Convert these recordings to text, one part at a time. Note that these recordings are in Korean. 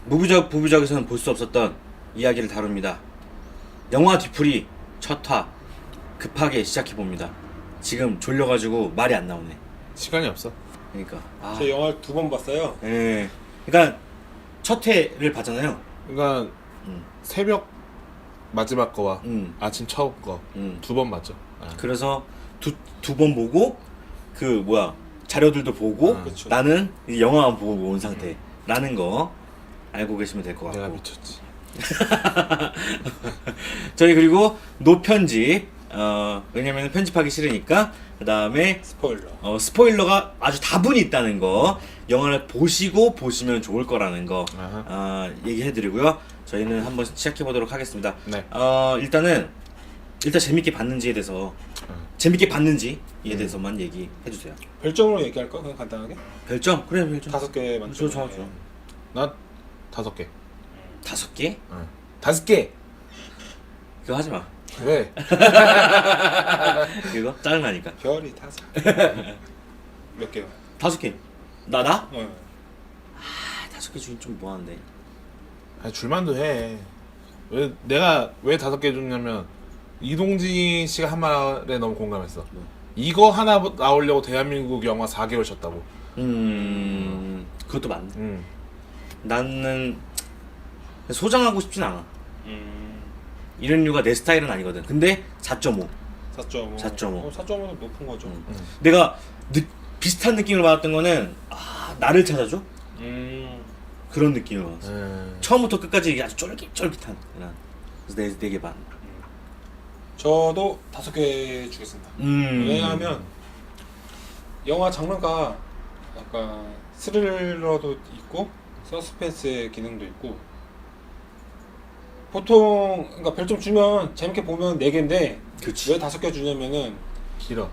무부작 부부작에서는 볼 수 없었던 이야기를 다룹니다. 영화 뒤풀이 첫 화 급하게 시작해봅니다. 지금 졸려가지고 말이 안 나오네. 시간이 없어. 그러니까 저 영화를 2번 봤어요. 예. 그러니까 첫 회를 봤잖아요. 그러니까 새벽 마지막 거와 아침 첫 거 두 번 맞죠. 그래서 두 번 보고 그 뭐야 자료들도 보고 그쵸. 나는 이 영화만 보고 온 상태라는 거 알고 계시면 될 것 내가 같고. 미쳤지. 저희 그리고 노편집 왜냐면 편집하기 싫으니까 그 다음에 스포일러. 스포일러가 아주 다분히 있다는 거 영화를 보시고 보시면 좋을 거라는 거 얘기해드리고요. 저희는 한번 시작해보도록 하겠습니다. 네. 일단 재밌게 봤는지에 대해서 재밌게 봤는지에 대해서만 얘기해주세요. 별점으로 얘기할까? 그냥 간단하게? 별점? 그래 별점 5개 만점. 좋아. 나 5개. 5개? 5개. 그거 하지마. 왜? 그거? 짜증나니까. 별이 5. 몇 개요? 5개. 나? 어. 5개 주긴 좀 뭐한데. 아니, 줄만도 해. 왜 내가 왜 5개 줬냐면 이동진 씨가 한 말에 너무 공감했어. 이거 하나 나오려고 대한민국 영화 4개월 쳤다고. 그것도 맞네. 나는 소장하고 싶진 않아. 이런 류가 내 스타일은 아니거든. 근데 4.5. 4.5. 4.5. 4.5는 높은 거죠. 내가 비슷한 느낌을 받았던 거는 나를 찾아줘? 그런 느낌을 받았어. 처음부터 끝까지 아주 쫄깃쫄깃한 그래서 4개 반. 저도 5개 주겠습니다. 왜냐하면 영화 장르가 약간 스릴러도 있고 서스펜스의 기능도 있고 보통 그러니까 별점 주면 재밌게 보면 4개인데 그치. 왜 5개 주냐면은 길어.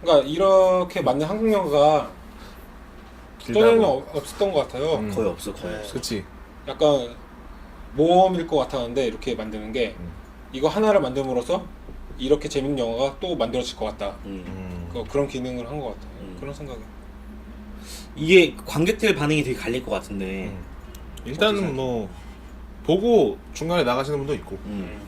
그러니까 이렇게 맞는 한국 영화가 전에는 길다고. 없었던 것 같아요. 거의 없어. 네. 그치. 약간 모험일 것 같았는데 이렇게 만드는 게 이거 하나를 만듦으로써 이렇게 재밌는 영화가 또 만들어질 것 같다. 그런 기능을 한 것 같아요. 그런 생각이. 이게 관객들 반응이 되게 갈릴 것 같은데. 일단은 뭐 보고 중간에 나가시는 분도 있고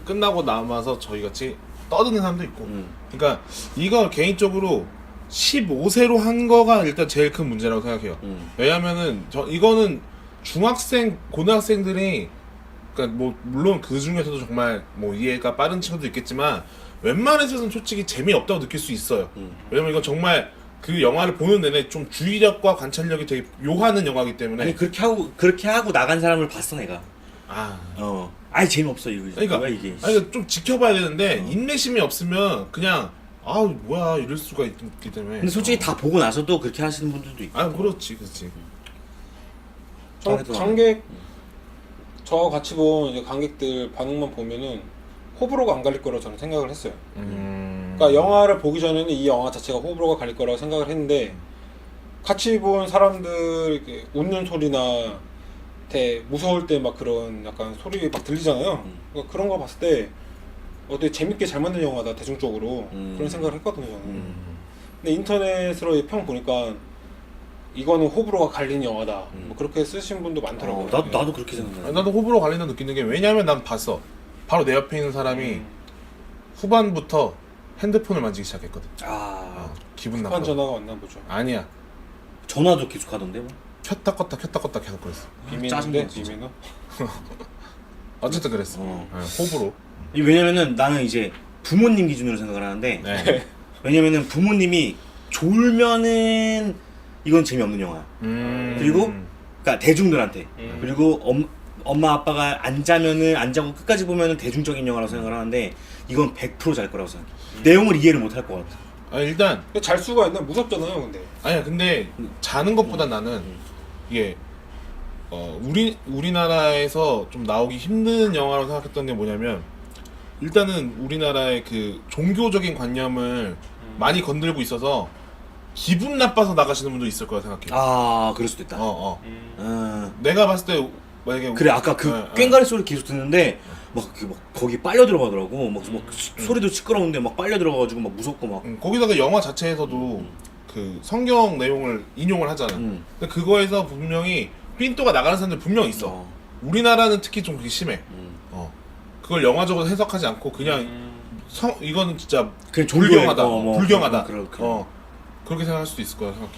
끝나고 남아서 저희같이 떠드는 사람도 있고 그러니까 이거 개인적으로 15세로 한 거가 일단 제일 큰 문제라고 생각해요. 왜냐면은 이거는 중학생, 고등학생들이 그러니까 뭐 물론 그 중에서도 정말 뭐 이해가 빠른 친구도 있겠지만 웬만해서는 솔직히 재미없다고 느낄 수 있어요. 왜냐면 이건 정말 그 영화를 보는 내내 좀 주의력과 관찰력이 되게 요하는 영화이기 때문에. 아니 그렇게 하고 나간 사람을 봤어 내가. 아니 재미없어 이거. 그러니까 뭐야 이게. 아니 좀 지켜봐야 되는데 인내심이 없으면 그냥 뭐야 이럴 수가 있기 때문에. 근데 솔직히 다 보고 나서도 그렇게 하시는 분들도 있고. 그렇지. 저 같이 본 이제 관객들 반응만 보면은 호불호가 안 갈릴 거라고 저는 생각을 했어요. 그러니까 영화를 보기 전에는 이 영화 자체가 호불호가 갈릴 거라고 생각을 했는데 같이 본 사람들 이렇게 웃는 소리나 무서울 때 막 그런 약간 소리 막 들리잖아요. 그러니까 그런 거 봤을 때 되게 재밌게 잘 만든 영화다 대중적으로 그런 생각을 했거든요 저는. 근데 인터넷으로 평 보니까 이거는 호불호가 갈린 영화다 뭐 그렇게 쓰신 분도 많더라고요. 나도 그렇게 생각해. 나도 호불호 갈린다 느끼는 게 왜냐면 난 봤어. 바로 내 옆에 있는 사람이 후반부터 핸드폰을 만지기 시작했거든. 기분 나빠. 급한 전화가 왔나 보죠. 아니야. 전화도 계속 하던데 뭐. 켰다 껐다 계속 그랬어. 비밀인데 비밀은? 어쨌든 그랬어. 호불호. 왜냐면은 나는 이제 부모님 기준으로 생각을 하는데 네. 왜냐면은 부모님이 졸면은 이건 재미없는 영화야. 그리고 그러니까 대중들한테 그리고 엄마 아빠가 안 자면은 안 자고 끝까지 보면은 대중적인 영화라고 생각을 하는데 이건 100% 잘 거라고 생각해. 내용을 이해를 못 할 것 같아. 일단 근데 잘 수가 있나? 무섭잖아요 근데. 아니야 근데 자는 것보다 나는 이게 우리나라에서 좀 나오기 힘든 영화라고 생각했던 게 뭐냐면 일단은 우리나라의 그 종교적인 관념을 많이 건들고 있어서 기분 나빠서 나가시는 분도 있을 거라 생각해. 그럴 수도 있다. 내가 봤을 때 만약에 그래 아까 그 꽹과리 소리 계속 듣는데 막 거기 빨려 들어가더라고. 막 소리도 시끄러운데 막 빨려 들어가가지고 막 무섭고 막. 거기다가 영화 자체에서도 그 성경 내용을 인용을 하잖아. 근데 그거에서 분명히 삔또가 나가는 사람들 분명 있어. 우리나라는 특히 좀 그게 심해. 그걸 영화적으로 해석하지 않고 그냥 이거는 진짜 그냥 불경하다. 뭐, 불경하다. 그렇게 그렇게 생각할 수도 있을 거라 생각해.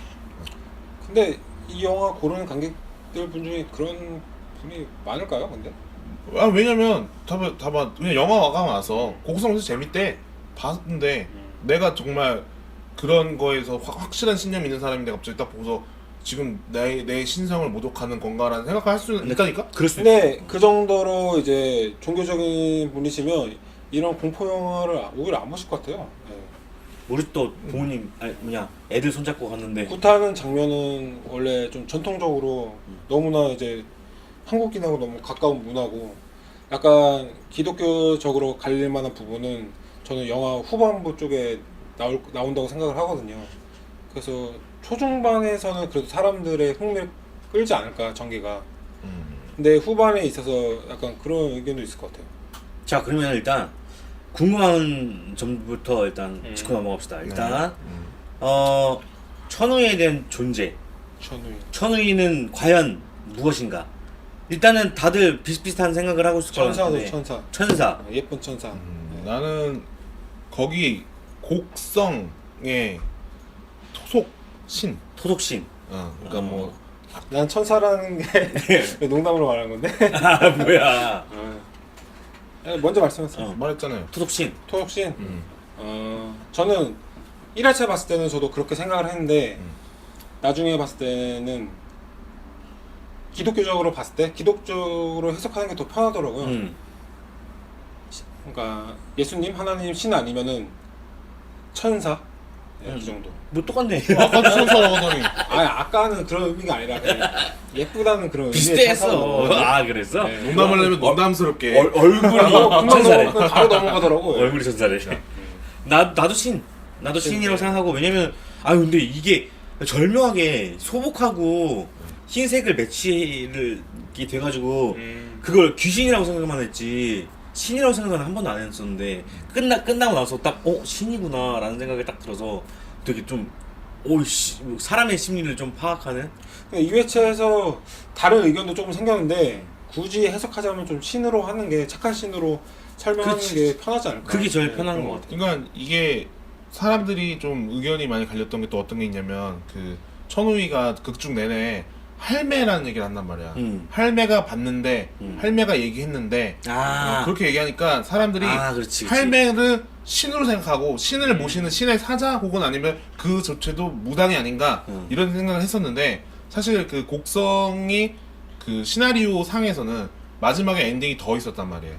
근데 이 영화 고르는 관객들 분 중에 그런 분이 많을까요? 근데 왜냐면 다봐 그냥 영화가 와서 고구성에서 재밌대 봤는데 내가 정말 그런 거에서 확실한 신념 있는 사람인데 갑자기 딱 보고서 지금 내 신성을 모독하는 건가라는 생각을 할 수는 있다니까? 그럴 수 근데 그 정도로 이제 종교적인 분이시면 이런 공포 영화를 오히려 안 보실 것 같아요. 네. 우리 또 부모님 애들 손잡고 갔는데 구타하는 장면은 원래 좀 전통적으로 너무나 이제 한국인하고 너무 가까운 문화고 약간 기독교적으로 갈릴 만한 부분은 저는 영화 후반부 쪽에 나온다고 생각을 하거든요. 그래서 초중반에서는 그래도 사람들의 흥미를 끌지 않을까 전개가. 근데 후반에 있어서 약간 그런 의견도 있을 것 같아요. 자 그러면 일단 궁금한 점부터 일단 짚고 넘어갑시다. 일단 천우에 대한 존재. 천우이는 과연 무엇인가? 일단은 다들 비슷비슷한 생각을 하고 있을 것 같은데. 천사. 예쁜 천사. 나는 거기 곡성의 토속신. 토속신. 그러니까 뭐 난 천사라는 게 농담으로 말한 건데. 아 뭐야? 먼저 말씀하세요. 말했잖아요. 토속신. 토속신. 저는 1화차 봤을 때는 저도 그렇게 생각을 했는데 나중에 봤을 때는 기독교적으로 봤을 때 기독적으로 해석하는 게 더 편하더라고요. 그러니까 예수님, 하나님, 신 아니면은 천사 이 정도. 뭐 똑같네. 아까도 천사라고 하더니. 아까는 그런 의미가 아니라 그냥 예쁘다는 그런 비슷했어. 아 그랬어? 네. 농담을 하면 농담스럽게. 얼굴이 천사래. 바로 넘어가더라고요. 얼굴이 천사래. 나도 신이라고 생각하고 왜냐면 근데 이게 절묘하게 소복하고 흰색을 매치를 돼가지고 그걸 귀신이라고 생각만 했지 신이라고 생각은 한 번도 안 했었는데 끝나고 나서 딱 신이구나 라는 생각이 딱 들어서 되게 좀 사람의 심리를 좀 파악하는 2회차에서 다른 의견도 조금 생겼는데 굳이 해석하자면 좀 신으로 하는 게 착한 신으로 설명하는 게 편하지 않을까. 그게 제일 편한 것 같아. 그러니까 이게 사람들이 좀 의견이 많이 갈렸던 게 또 어떤 게 있냐면 그 천우희가 극중 내내 할매라는 얘기를 한단 말이야. 할매가 봤는데 할매가 얘기했는데 그렇게 얘기하니까 사람들이 그렇지. 할매를 신으로 생각하고 신을 모시는 신의 사자 혹은 아니면 그 자체도 무당이 아닌가 이런 생각을 했었는데 사실 그 곡성이 그 시나리오 상에서는 마지막에 엔딩이 더 있었단 말이에요.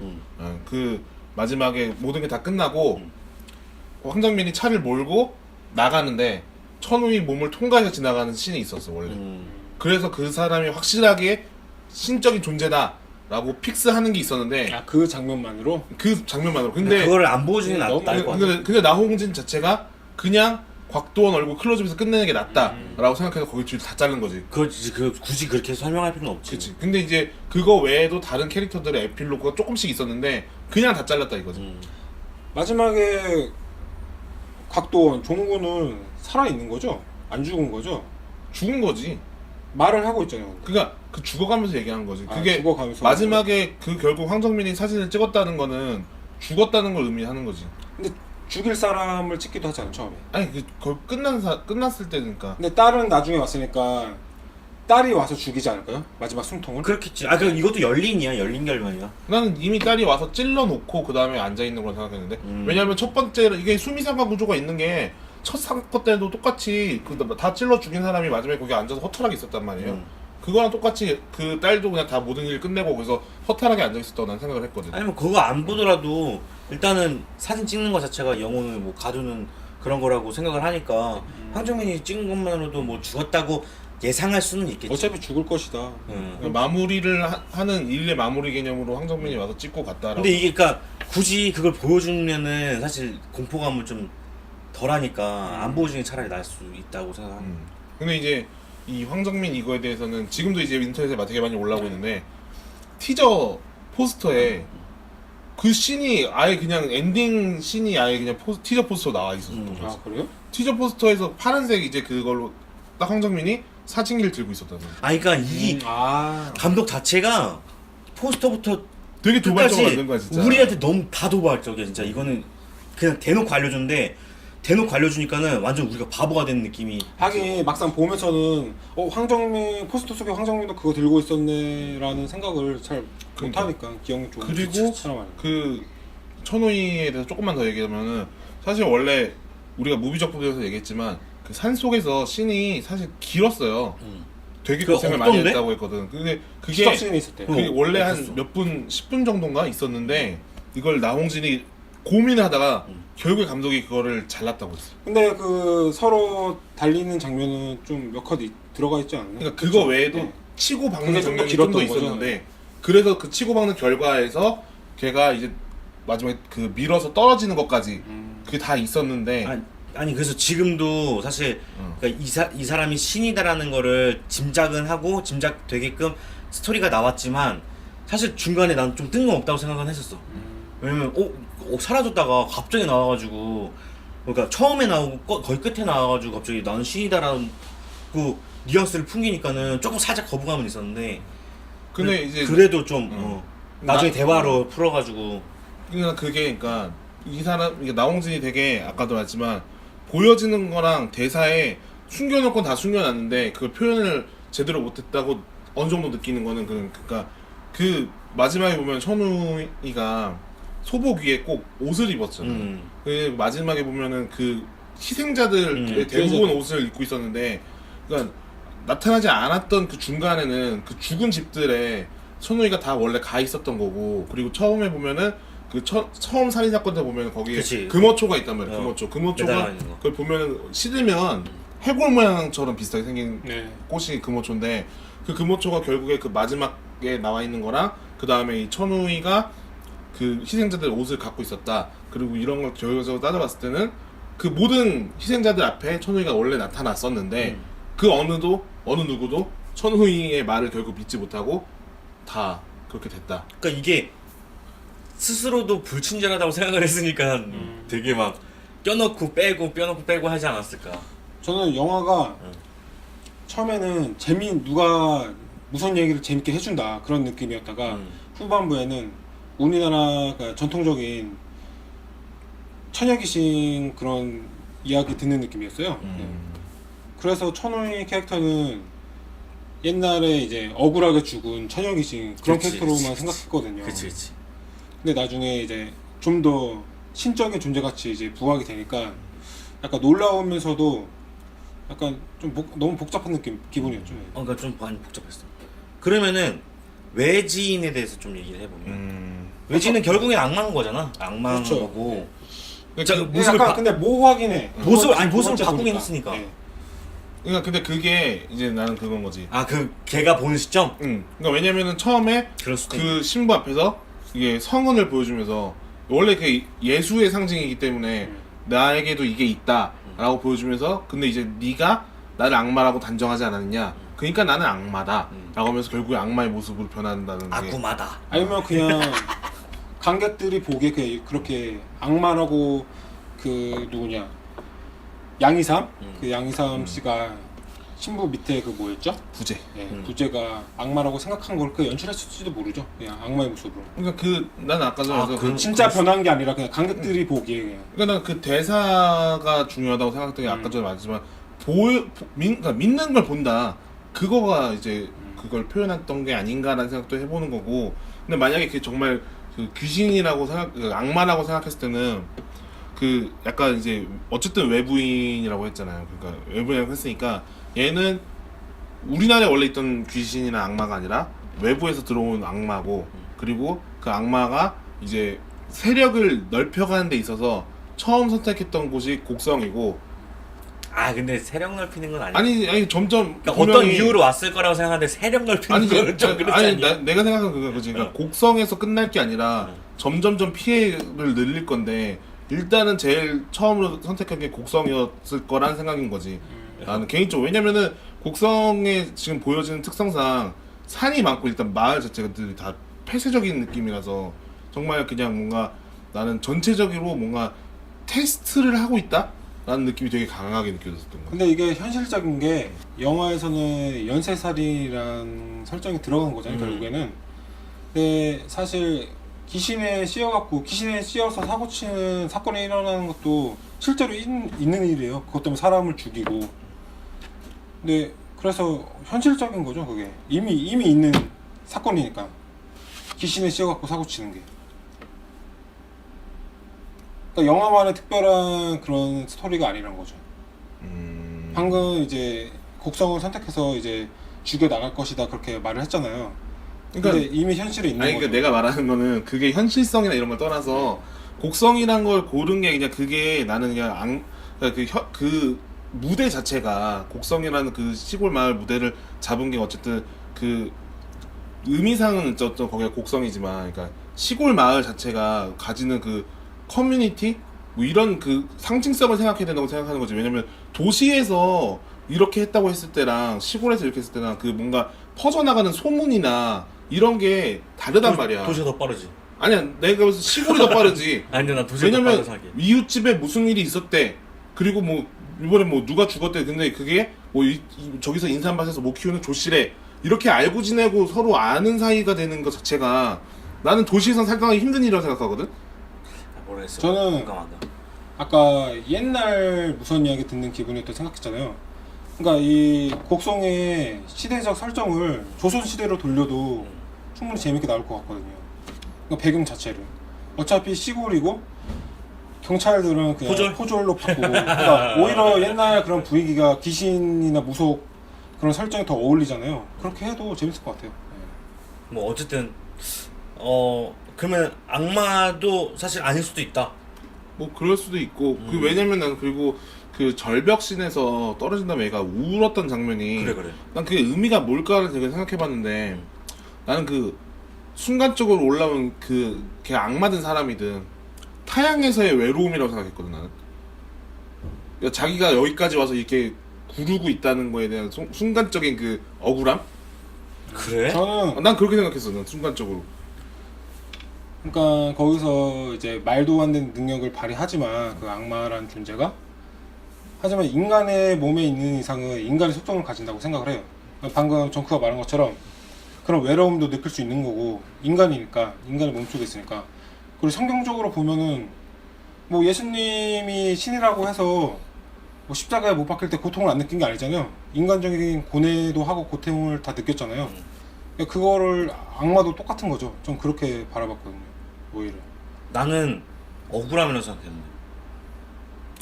그 마지막에 모든 게 다 끝나고 황정민이 차를 몰고 나가는데 천우희 몸을 통과해서 지나가는 씬이 있었어 원래. 그래서 그 사람이 확실하게 신적인 존재다라고 픽스하는 게 있었는데 그 장면만으로? 그 장면만으로. 근데 그거를 안 보여주는 게 나을 것 같아. 근데 나홍진 자체가 그냥 곽도원 얼굴 클로즈업에서 끝내는 게 낫다라고 생각해서 거기 줄 다 자른 거지. 굳이 그렇게 설명할 필요는 없지. 그치. 근데 이제 그거 외에도 다른 캐릭터들의 에필로그가 조금씩 있었는데 그냥 다 잘랐다 이거지. 마지막에 곽도원, 종구는 살아있는 거죠? 안 죽은 거죠? 죽은 거지. 말을 하고 있잖아요. 그러니까 그 죽어가면서 얘기한 거지. 그게 죽어가면서 마지막에 그 결국 황정민이 사진을 찍었다는 거는 죽었다는 걸 의미하는 거지. 근데 죽일 사람을 찍기도 하잖아 처음에. 아니 거의 끝났을 때니까. 근데 딸은 나중에 왔으니까 딸이 와서 죽이지 않을까요? 마지막 숨통을? 그렇겠지. 그럼 이것도 열린 결말이야. 나는 이미 딸이 와서 찔러놓고 그 다음에 앉아있는 걸 생각했는데 왜냐면 첫 번째 이게 수미상가 구조가 있는 게 첫 사건 때도 똑같이 다 찔러 죽인 사람이 마지막에 거기 앉아서 허탈하게 있었단 말이에요. 그거랑 똑같이 그 딸도 그냥 다 모든 일 끝내고 거기서 허탈하게 앉아있었다고 난 생각을 했거든. 아니면 그거 안 보더라도 일단은 사진 찍는 것 자체가 영혼을 뭐 가두는 그런 거라고 생각을 하니까 황정민이 찍은 것만으로도 뭐 죽었다고 예상할 수는 있겠지. 어차피 죽을 것이다. 그러니까 마무리를 하는 일의 마무리 개념으로 황정민이 와서 찍고 갔다라고. 근데 이게 그러니까 굳이 그걸 보여주면은 사실 공포감을 좀 덜하니까 안 보여주는 게 차라리 나을 수 있다고 생각합니다. 근데 이제 이 황정민 이거에 대해서는 지금도 이제 인터넷에 되게 많이 올라오고 있는데 티저 포스터에 그 씬이 아예 그냥 엔딩 씬이 아예 그냥 티저 포스터 나와 있었던 거지. 그래요? 티저 포스터에서 파란색 이제 그걸로 딱 황정민이 사진기를 들고 있었다는. 그러니까 이 감독 자체가 포스터부터 되게 도발적으로 끝까지 만든 거야 진짜. 우리한테 너무 다 도발적이야 진짜. 이거는 그냥 대놓고 알려줬는데 대놓고 알려주니까는 완전 우리가 바보가 되는 느낌이. 하긴 막상 보면서는 황정민 포스터 속에 황정민도 그거 들고 있었네라는 생각을 잘 그러니까. 못하니까 기억이 좀 그리고 사람은. 그 천우희에 대해서 조금만 더 얘기하면은 사실 원래 우리가 무비적 부분에서 얘기했지만 그 산속에서 씬이 사실 길었어요. 되게 그거 고생을 많이 없던데? 했다고 했거든. 근데 그게 시작 씬이 있었대요. 그게 원래 한 없었어. 몇 분, 10분 정도인가 있었는데 이걸 나홍진이 고민을 하다가 결국에 감독이 그거를 잘랐다고 했어. 근데 그 서로 달리는 장면은 좀 몇 컷 들어가 있지 않나요? 그러니까 그거 외에도 네. 치고 박는 그게 좀더 장면이 좀 더 길었던 거죠. 있었는데 그래서 그 치고 박는 결과에서 걔가 이제 마지막에 그 밀어서 떨어지는 것까지 그게 다 있었는데 아니 그래서 지금도 사실 그러니까 이 사람이 신이다라는 거를 짐작은 하고 짐작되게끔 스토리가 나왔지만 사실 중간에 난 좀 뜬금없다고 생각은 했었어. 왜냐면 사라졌다가 갑자기 나와가지고 그러니까 처음에 나오고 거의 끝에 나와가지고 갑자기 나는 신이다라고 뉘앙스를 풍기니까는 조금 살짝 거부감은 있었는데 근데 이제 그래도 좀 나중에 나- 대화로 풀어가지고 그러니까 그게 그러니까 이 사람 이게 나홍진이 되게 아까도 말했지만 보여지는 거랑 대사에 숨겨놓을 건 다 숨겨놨는데 그걸 표현을 제대로 못했다고 어느 정도 느끼는 거는 그러니까 그 마지막에 보면 천우희가 소복 위에 꼭 옷을 입었잖아요. 그 마지막에 보면은 그 희생자들의 대부분 옷을 입고 있었는데 그러니까 나타나지 않았던 그 중간에는 그 죽은 집들에 천우희가 다 원래 가 있었던 거고 그리고 처음에 보면은 그 처음 살인 사건 때 보면 거기에 그치. 금어초가 있단 말이야. 매달려 금어초가 있는 거. 그걸 보면은 씻으면 해골 모양처럼 비슷하게 생긴 네. 꽃이 금어초인데 그 금어초가 결국에 그 마지막에 나와 있는 거랑 그 다음에 이 천우희가 그 희생자들 옷을 갖고 있었다. 그리고 이런 걸 결과적으로 따져봤을 때는 그 모든 희생자들 앞에 천우희가 원래 나타났었는데 그 어느 누구도 천우희의 말을 결국 믿지 못하고 다 그렇게 됐다. 그러니까 이게 스스로도 불친절하다고 생각을 했으니까 되게 막 껴넣고 빼고 하지 않았을까. 저는 영화가 처음에는 누가 무슨 얘기를 재밌게 해준다 그런 느낌이었다가 후반부에는 우리나라가 전통적인 처녀귀신 그런 이야기 듣는 느낌이었어요. 네. 그래서 천우희 캐릭터는 옛날에 이제 억울하게 죽은 처녀귀신 그런 그치, 캐릭터로만 그치. 생각했거든요. 그치. 근데 나중에 이제 좀 더 신적인 존재같이 이제 부각이 되니까 약간 놀라우면서도 약간 좀 너무 복잡한 기분이었죠. 그러니까 좀 많이 복잡했어. 그러면은 외지인에 대해서 좀 얘기를 해보면 외지인은 결국엔 악마인 거잖아. 악마인 그렇죠. 거고. 그러니까 자, 모습을 약간 근데 모호하긴 해. 모습을 번째 바꾸긴 보니까. 했으니까. 네. 그러니까 근데 그게 이제 나는 그건 거지. 그 걔가 보는 시점? 그러니까 왜냐면은 처음에 그럴 수도 그 신부 앞에서 이게 성은을 보여주면서 원래 그 예수의 상징이기 때문에 나에게도 이게 있다라고 보여주면서 근데 이제 네가 나를 악마라고 단정하지 않았느냐. 그러니까 나는 악마다라고 하면서 결국에 악마의 모습으로 변한다는 게. 악구마다. 아니면 그냥 관객들이 보기에 그렇게 악마라고 그 누구냐 양희삼 그 양희삼 씨가 신부 밑에 그 뭐였죠? 부재. 네, 부제가 악마라고 생각한 걸 그 연출했을지도 모르죠. 그냥 악마의 모습으로. 그러니까 난 아까 전에 진짜 변한 게 아니라 그냥 관객들이 보기에 그냥. 그러니까 난 그 대사가 중요하다고 생각했던 게 아까 전에 말했지만 그러니까 믿는 걸 본다. 그거가 이제 그걸 표현했던 게 아닌가라는 생각도 해보는 거고. 근데 만약에 그게 정말 그 귀신이라고 그 악마라고 생각했을 때는 그 약간 이제 어쨌든 외부인이라고 했잖아요. 그러니까 외부인이라고 했으니까 얘는 우리나라에 원래 있던 귀신이나 악마가 아니라 외부에서 들어온 악마고 그리고 그 악마가 이제 세력을 넓혀가는 데 있어서 처음 선택했던 곳이 곡성이고 근데 세력 넓히는 건 아니야. 아니 점점 그러니까 어떤 이유로 왔을 거라고 생각하는데 세력 넓히는 거는 좀 그렇지 않냐? 내가 생각한 그거 그지. 그러니까 곡성에서 끝날 게 아니라 점점점 피해를 늘릴 건데 일단은 제일 처음으로 선택한 게 곡성이었을 거란 생각인 거지. 나는 개인적으로. 왜냐면은 곡성에 지금 보여지는 특성상 산이 많고 일단 마을 자체가 다 폐쇄적인 느낌이라서 정말 그냥 뭔가 나는 전체적으로 뭔가 테스트를 하고 있다? 라는 느낌이 되게 강하게 느껴졌던 거야. 근데 이게 현실적인 게 영화에서는 연쇄살인이란 설정이 들어간 거잖아요. 결국에는. 근데 사실 귀신에 씌어서 사고치는 사건이 일어나는 것도 실제로 있는 일이에요. 그것 때문에 사람을 죽이고. 근데 그래서 현실적인 거죠, 그게. 이미 있는 사건이니까. 귀신에 씌어갖고 사고치는 게. 그러니까 영화만의 특별한 그런 스토리가 아니란 거죠. 방금 이제 곡성을 선택해서 이제 죽여 나갈 것이다 그렇게 말을 했잖아요. 그러니까 근데 이미 현실에 있는 아니 거죠. 그러니까 내가 말하는 거는 그게 현실성이나 이런 걸 떠나서 곡성이란 걸 고른 게 그냥 그게 나는 그냥 그 무대 자체가 곡성이라는 그 시골 마을 무대를 잡은 게 어쨌든 그 의미상은 어떤 거기가 곡성이지만 그러니까 시골 마을 자체가 가지는 그 커뮤니티 뭐 이런 그 상징성을 생각해야 된다고 생각하는 거지. 왜냐면 도시에서 이렇게 했다고 했을 때랑 시골에서 이렇게 했을 때랑 그 뭔가 퍼져나가는 소문이나 이런 게 다르단 말이야. 도시가 더 빠르지. 아니야, 내가 봐서 시골이 더 빠르지. 아니 근데 난 도시가 더 왜냐면 빠르다 생각해. 이웃집에 무슨 일이 있었대. 그리고 뭐 이번에 뭐 누가 죽었대. 근데 그게 뭐 저기서 인삼밭에서 뭐 키우는 조씨래. 이렇게 알고 지내고 서로 아는 사이가 되는 것 자체가 나는 도시에선 살기 힘든 일이라고 생각하거든. 모르겠어. 저는 공감한다. 아까 옛날 무선 이야기 듣는 기분이 또 생각했잖아요. 그러니까 이 곡성의 시대적 설정을 조선시대로 돌려도 충분히 재밌게 나올 것 같거든요. 그러니까 배경 자체를. 어차피 시골이고 경찰들은 그냥 포졸로 바꾸고 그러니까 오히려 옛날 그런 분위기가 귀신이나 무속 그런 설정이 더 어울리잖아요. 그렇게 해도 재밌을 것 같아요. 뭐 어쨌든 그러면 악마도 사실 아닐 수도 있다. 뭐 그럴 수도 있고 그 왜냐면 난 그리고 그 절벽신에서 떨어진 다음에 애가 울었던 장면이 그래. 난 그게 의미가 뭘까를 되게 생각해봤는데 나는 그 순간적으로 올라온 걔 악마든 사람이든 타향에서의 외로움이라고 생각했거든 나는. 그러니까 자기가 여기까지 와서 이렇게 구르고 있다는 거에 대한 순간적인 그 억울함? 그래? 저는 난 그렇게 생각했어. 난 순간적으로. 그러니까 거기서 이제 말도 안 되는 능력을 발휘하지만 그 악마라는 존재가 하지만 인간의 몸에 있는 이상은 인간의 속성을 가진다고 생각을 해요. 방금 정크가 말한 것처럼 그런 외로움도 느낄 수 있는 거고 인간이니까 인간의 몸속에 있으니까. 그리고 성경적으로 보면은 뭐 예수님이 신이라고 해서 뭐 십자가에 못 박힐 때 고통을 안 느낀 게 아니잖아요. 인간적인 고뇌도 하고 고통을 다 느꼈잖아요. 그러니까 그거를 악마도 똑같은 거죠. 전 그렇게 바라봤거든요. 오히려 나는 억울함이라고 생각했는데.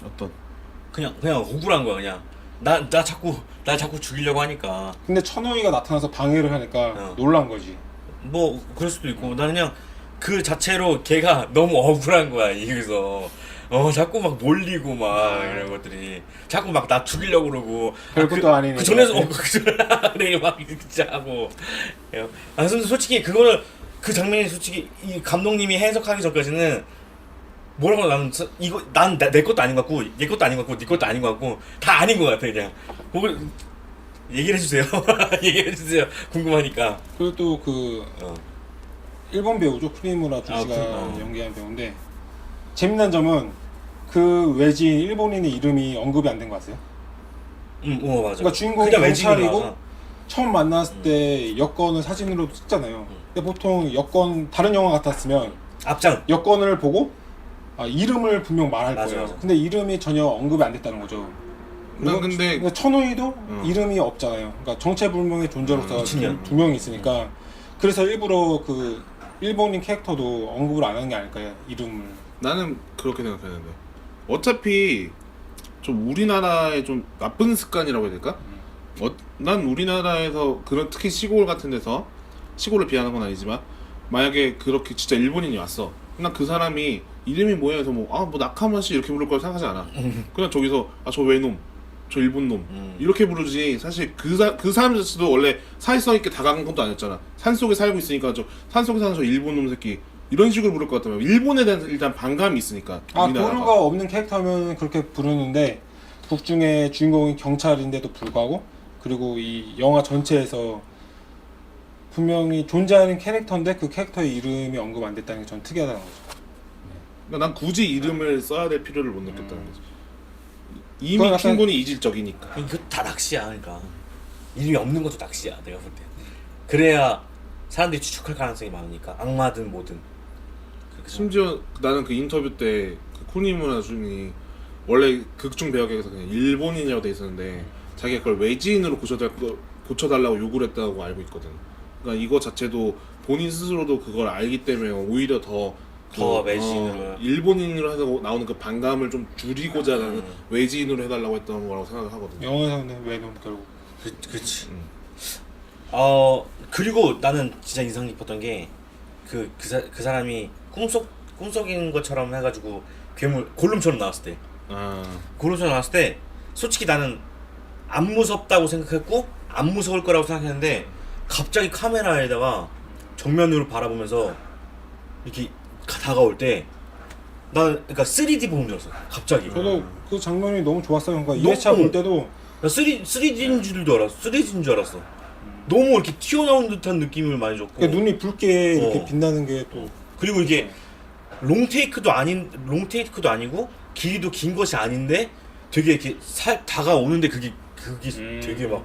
어떤? 그냥 억울한 거야 그냥. 나 자꾸 죽이려고 하니까. 근데 천호이가 나타나서 방해를 하니까 놀란 거지. 뭐 그럴 수도 있고 나는 그냥 그 자체로 걔가 너무 억울한 거야 여기서. 자꾸 막 몰리고 막 이런 것들이 자꾸 막 나 죽이려고 그러고 별것도 아니네. 그 전에서 그 전에 막 진짜 하고. 근데 솔직히 그거는 그 장면이 솔직히 이 감독님이 해석하기 전까지는 뭐라고 나는 이거 난 내 것도 아닌 것 같고 얘 것도 아닌 것 같고 네 것도 아닌 것 같고 다 아닌 것 같아 그냥. 그걸 얘기를 해주세요. 얘기를 해주세요. 궁금하니까. 그리고 또 그 일본 배우죠. 프리무라 주시가 연기한 배우인데 재미난 점은 그 외지인 일본인의 이름이 언급이 안 된 거 아세요? 맞아. 그러니까 주인공이 경찰이고 처음 만났을 때 여권을 사진으로 찍잖아요. 근데 보통 여권 다른 영화 같았으면 앞장 여권을 보고 이름을 분명 말할 거예요. 맞아. 근데 이름이 전혀 언급이 안 됐다는 거죠. 난 근데 그러니까 천호이도 이름이 없잖아요. 그러니까 정체불명의 존재로서 두 명이 있으니까 그래서 일부러 그 일본인 캐릭터도 언급을 안 하는 게 아닐까요? 이름을. 나는 그렇게 생각하는데 어차피 좀 우리나라의 좀 나쁜 습관이라고 해야 될까? 난 우리나라에서 그런 특히 시골 같은 데서 시골을 비하는 건 아니지만 만약에 그렇게 진짜 일본인이 왔어. 난 그 사람이 이름이 뭐야 해서 뭐 나카마시 이렇게 부를 걸 생각하지 않아. 그냥 저기서 저 외놈, 저 일본 놈 이렇게 부르지. 사실 그 사람 자체도 원래 사회성 있게 다가간 것도 아니었잖아. 산속에 살고 있으니까 저 산속에 사는 저 일본 놈 새끼 이런 식으로 부를 것 같다면 일본에 대한 일단 반감이 있으니까. 교류가 없는 캐릭터면 그렇게 부르는데 북 중에 주인공이 경찰인데도 불구하고 그리고 이 영화 전체에서 분명히 존재하는 캐릭터인데 그 캐릭터의 이름이 언급 안 됐다는 게 전 특이하다는 거죠. 그러니까 난 굳이 이름을 써야 될 필요를 못 느꼈다는 거죠. 이미 그건 약간- 충분히 이질적이니까. 이거 다 낚시야 그러니까. 이름이 없는 것도 낚시야 내가 볼 때. 그래야 사람들이 추측할 가능성이 많으니까 악마든 뭐든. 그렇게 심지어 나는 그 인터뷰 때그 쿠니무라 준이 원래 극중 배역에서 그냥 일본인이라고 돼 있었는데 자기가 그걸 외지인으로 고쳐달라고 요구를 했다고 알고 있거든. 그러니까 이거 자체도 본인 스스로도 그걸 알기 때문에 오히려 더 외지인으로 일본인으로 해서 나오는 그 반감을 좀 줄이고자 나는 외지인으로 해달라고 했던 거라고 생각을 하거든. 영화에서는 왜놈 결국 그치. 그리고 나는 진짜 인상 깊었던 게 그 사람이 꿈속인 것처럼 해가지고 괴물 골룸처럼 나왔을 때. 골룸처럼 나왔을 때 솔직히 나는 안 무섭다고 생각했고 안 무서울 거라고 생각했는데 갑자기 카메라에다가 정면으로 바라보면서 이렇게 다가올 때 난 그러니까 3D 보는 줄 알았어. 갑자기. 저도 그 장면이 너무 좋았어요. 그러니까 너무- 2회차 볼 때도 3D인 줄 알았어. 너무 이렇게 튀어나온 듯한 느낌을 많이 줬고. 그러니까 눈이 붉게 이렇게 어. 빛나는 게 또 그리고 이게 롱테이크도 아니고 길이도 긴 것이 아닌데 되게 이렇게 다가오는데 그게 되게 막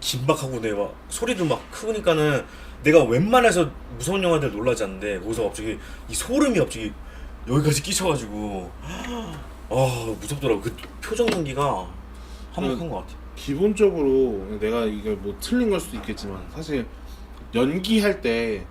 긴박하고 내가 막 소리도 막 크니까는 내가 웬만해서 무서운 영화들 놀라지 않는데 거기서 갑자기 이 소름이 갑자기 여기까지 끼쳐가지고 무섭더라고. 그 표정 연기가 한몫한 것 같아. 기본적으로 내가 이게 뭐 틀린 걸 수도 있겠지만 사실 연기할 때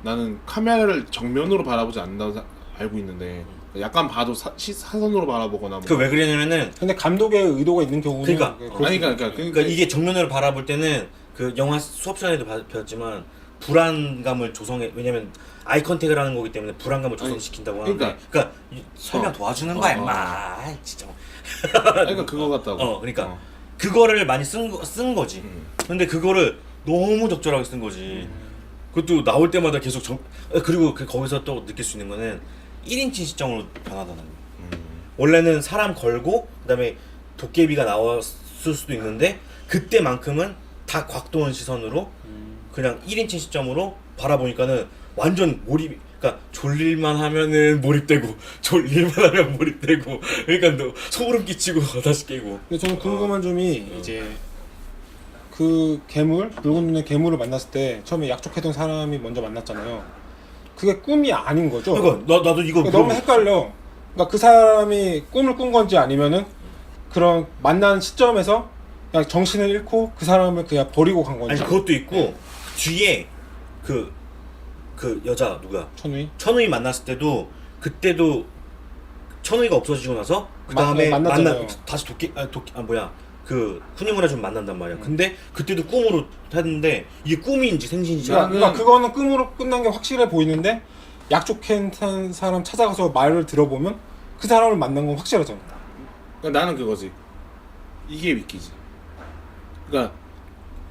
나는 카메라를 정면으로 바라보지 않는다고 알고 있는데 약간 봐도 사선으로 바라보거나 뭐. 그 왜 그러냐면은 근데 감독의 의도가 있는 경우는 그러니까. 그러니까 이게 정면으로 바라볼 때는 그 영화 수업 시간에도 배웠지만 불안감을 왜냐면 아이 컨택을 하는 거기 때문에 불안감을 조성시킨다고 하는데 그러니까 설명 도와주는 거야 임마. 아이, 진짜. 그러니까 그거 같다고. 그러니까 그거를 많이 쓴 거지. 근데 그거를 너무 적절하게 쓴 거지. 그것도 나올 때마다 계속 그리고 거기서 또 느낄 수 있는 거는 1인칭 시점으로 변하다는 거야. 원래는 사람 걸고 그다음에 도깨비가 나왔을 수도 있는데 그때만큼은 다 곽도원 시선으로 그냥 1인칭 시점으로 바라보니까는 완전 그러니까 졸릴만 하면은 몰입되고 졸릴만 하면 몰입되고 그러니까 너 소름 끼치고 다시 깨고. 근데 저는 궁금한 점이 이제 그 붉은 눈의 괴물을 만났을 때 처음에 약속했던 사람이 먼저 만났잖아요. 그게 꿈이 아닌 거죠. 그러니까 나도 이거 그러니까 너무 헷갈려. 그러니까 그 사람이 꿈을 꾼 건지 아니면은 그런 만난 시점에서 그냥 정신을 잃고 그 사람을 그냥 버리고 간 건지. 아니 그것도 있고 뒤에 그 여자 누구야? 천우희 만났을 때도 그때도 천우희가 없어지고 나서 그 다음에 다시 그 쿠니무라 좀 만난단 말이야. 근데 그때도 꿈으로 했는데 이게 꿈인지 생신인지. 그러니까 그거는 꿈으로 끝난 게 확실해 보이는데 약속한 사람 찾아가서 말을 들어보면 그 사람을 만난 건 확실하잖아. 그러니까 나는 그거지. 이게 믿기지. 그러니까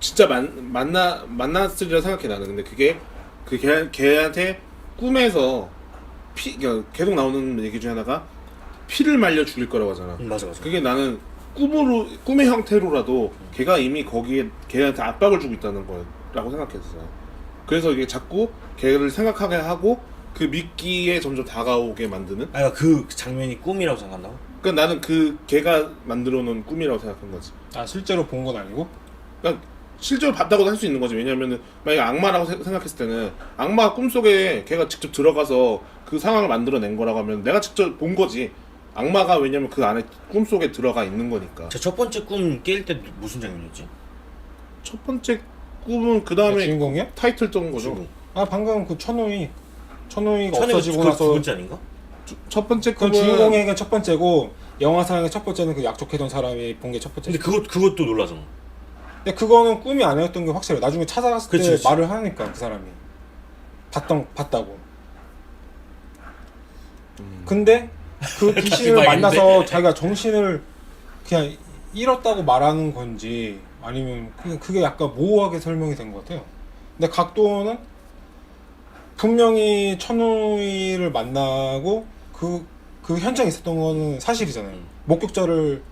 진짜 만났으리라 생각해 나는. 근데 그게 걔한테 꿈에서 그러니까 계속 나오는 얘기 중에 하나가 피를 말려 죽일 거라고 하잖아. 맞아. 그게 나는 꿈의 형태로라도 걔가 이미 거기에 걔한테 압박을 주고 있다는 거라고 생각했어. 그래서 이게 자꾸 걔를 생각하게 하고 그 미끼에 점점 다가오게 만드는. 아니 그 장면이 꿈이라고 생각한다고? 그러니까 나는 걔가 만들어 놓은 꿈이라고 생각한 거지. 실제로 본 건 아니고? 그러니까 실제로 봤다고도 할 수 있는 거지. 왜냐면은 만약에 악마라고 생각했을 때는 악마가 꿈속에 걔가 직접 들어가서 그 상황을 만들어낸 거라고 하면 내가 직접 본 거지. 악마가 왜냐면 그 안에 꿈속에 들어가 있는 거니까. 제 첫 번째 꿈 깰 때 무슨 장면이었지? 첫 번째 꿈은 그 다음에 주인공이야? 타이틀 뜬 거죠. 방금 그 천우희가 없어지고 나서 두 번째 아닌가? 첫 번째 그 꿈은 주인공에게 첫 번째고 영화상의 첫 번째는 그 약속했던 사람이 본 게 첫 번째. 근데 그것도 놀라잖아. 근데 그거는 꿈이 아니었던 게 확실해. 나중에 찾아갔을 때 그치. 말을 하니까 그 사람이 봤다고. 근데 그 귀신을 대박인데? 만나서 자기가 정신을 그냥 잃었다고 말하는 건지 아니면 그게 약간 모호하게 설명이 된 것 같아요. 근데 각도는 분명히 천우희를 만나고 그 현장에 있었던 거는 사실이잖아요. 목격자를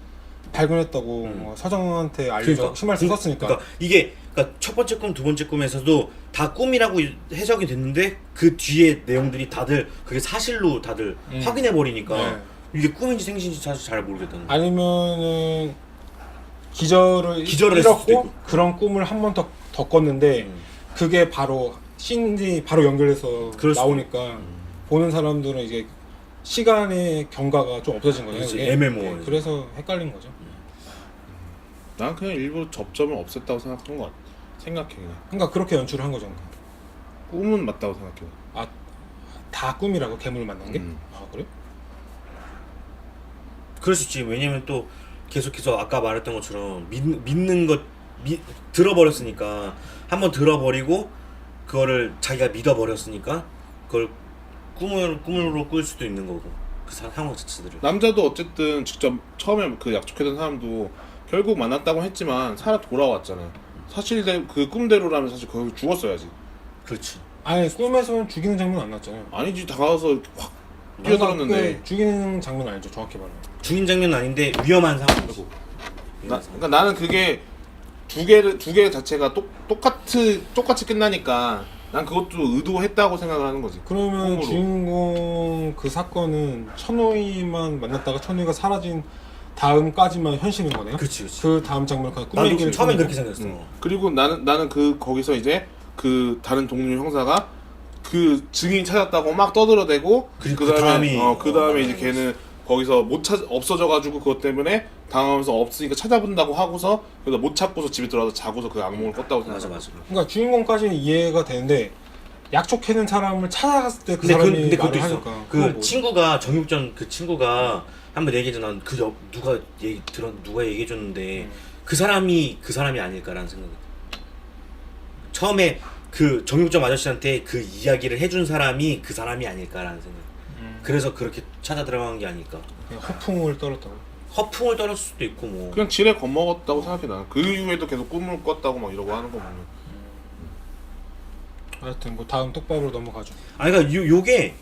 발견했다고 서정한테 알려서 심할서 썼으니까. 그러니까 이게 첫 번째 꿈, 두 번째 꿈에서도 다 꿈이라고 해석이 됐는데 그 뒤에 내용들이 다들 그게 사실로 다들 확인해 버리니까 이게 꿈인지 생신인지 사실 잘 모르겠다는. 아니면은 기절을 했을 수도 잃었고 있고. 그런 꿈을 한 번 더 꿨는데 그게 바로 씬이 바로 연결해서 그럴 수도 나오니까 보는 사람들은 이제 시간의 경과가 좀 없어진 거예요. 그렇지, 그게. 애매모호해. 네, 그래서 헷갈린 거죠. 난 그냥 일부러 접점을 없앴다고 생각한 것 같아. 생각해 그냥. 그러니까 그렇게 연출을 한 거죠. 꿈은 맞다고 생각해. 다 꿈이라고 괴물을 만난 게? 음. 아 그래? 그럴 수 있지. 왜냐면 또 계속해서 아까 말했던 것처럼 믿는 것 들어버렸으니까 한번 들어버리고 그거를 자기가 믿어버렸으니까 그걸 꿈으로 꿀 수도 있는 거고 그 상황 자체들을. 남자도 어쨌든 직접 처음에 그 약속했던 사람도 결국 만났다고 했지만 살아 돌아왔잖아요. 사실 그 꿈대로라면 사실 거기 죽었어야지. 그렇지. 아니 꿈에서는 죽이는 장면 안 났잖아요. 아니지 다가와서 확 뛰어들었는데. 죽이는 장면 아니죠, 정확히 말하면. 죽인 장면은 아닌데 위험한 상황이고. 그러니까 나는 그게 두 개 자체가 똑같이 끝나니까 난 그것도 의도했다고 생각을 하는 거지. 그러면 꿈으로. 주인공 그 사건은 천우희만 만났다가 천우희가 사라진 다음까지만 현실인 거네요? 그렇지, 그렇지. 그 다음 장면 그냥 꿈 나도 얘기를 처음엔 듣는 그렇게 거. 생각했어. 그리고 나는 거기서 이제 그 다른 동료 형사가 그 증인 찾았다고 막 떠들어대고 그리고 그 다음에 이제 걔는 거기서 없어져가지고 그것 때문에 당하면서 없으니까 찾아본다고 하고서 그래서 못 찾고서 집에 들어와서 자고서 그 악몽을 꿨다고 생각해. 맞아. 그러니까 주인공까지는 이해가 되는데 약속해놓은 사람을 찾아갔을 때 그 근데 사람이 근데 말을 그것도 있어. 하니까 그 그건 뭐- 친구가 정육전 그 친구가 한번 얘기해줬나 누가 얘기해줬는데 그 사람이 아닐까라는 생각이. 처음에 그 정육점 아저씨한테 그 이야기를 해준 사람이 그 사람이 아닐까라는 생각. 그래서 그렇게 찾아 들어간 게 아닐까. 그냥 허풍을 떨었다고. 허풍을 떨었을 수도 있고 뭐. 그냥 지레 겁먹었다고 생각해 나는. 그 이후에도 계속 꿈을 꿨다고 막 이러고 하는 거 보면. 하여튼 뭐 다음 똑밥으로 넘어가죠. 아니 그러니까 요게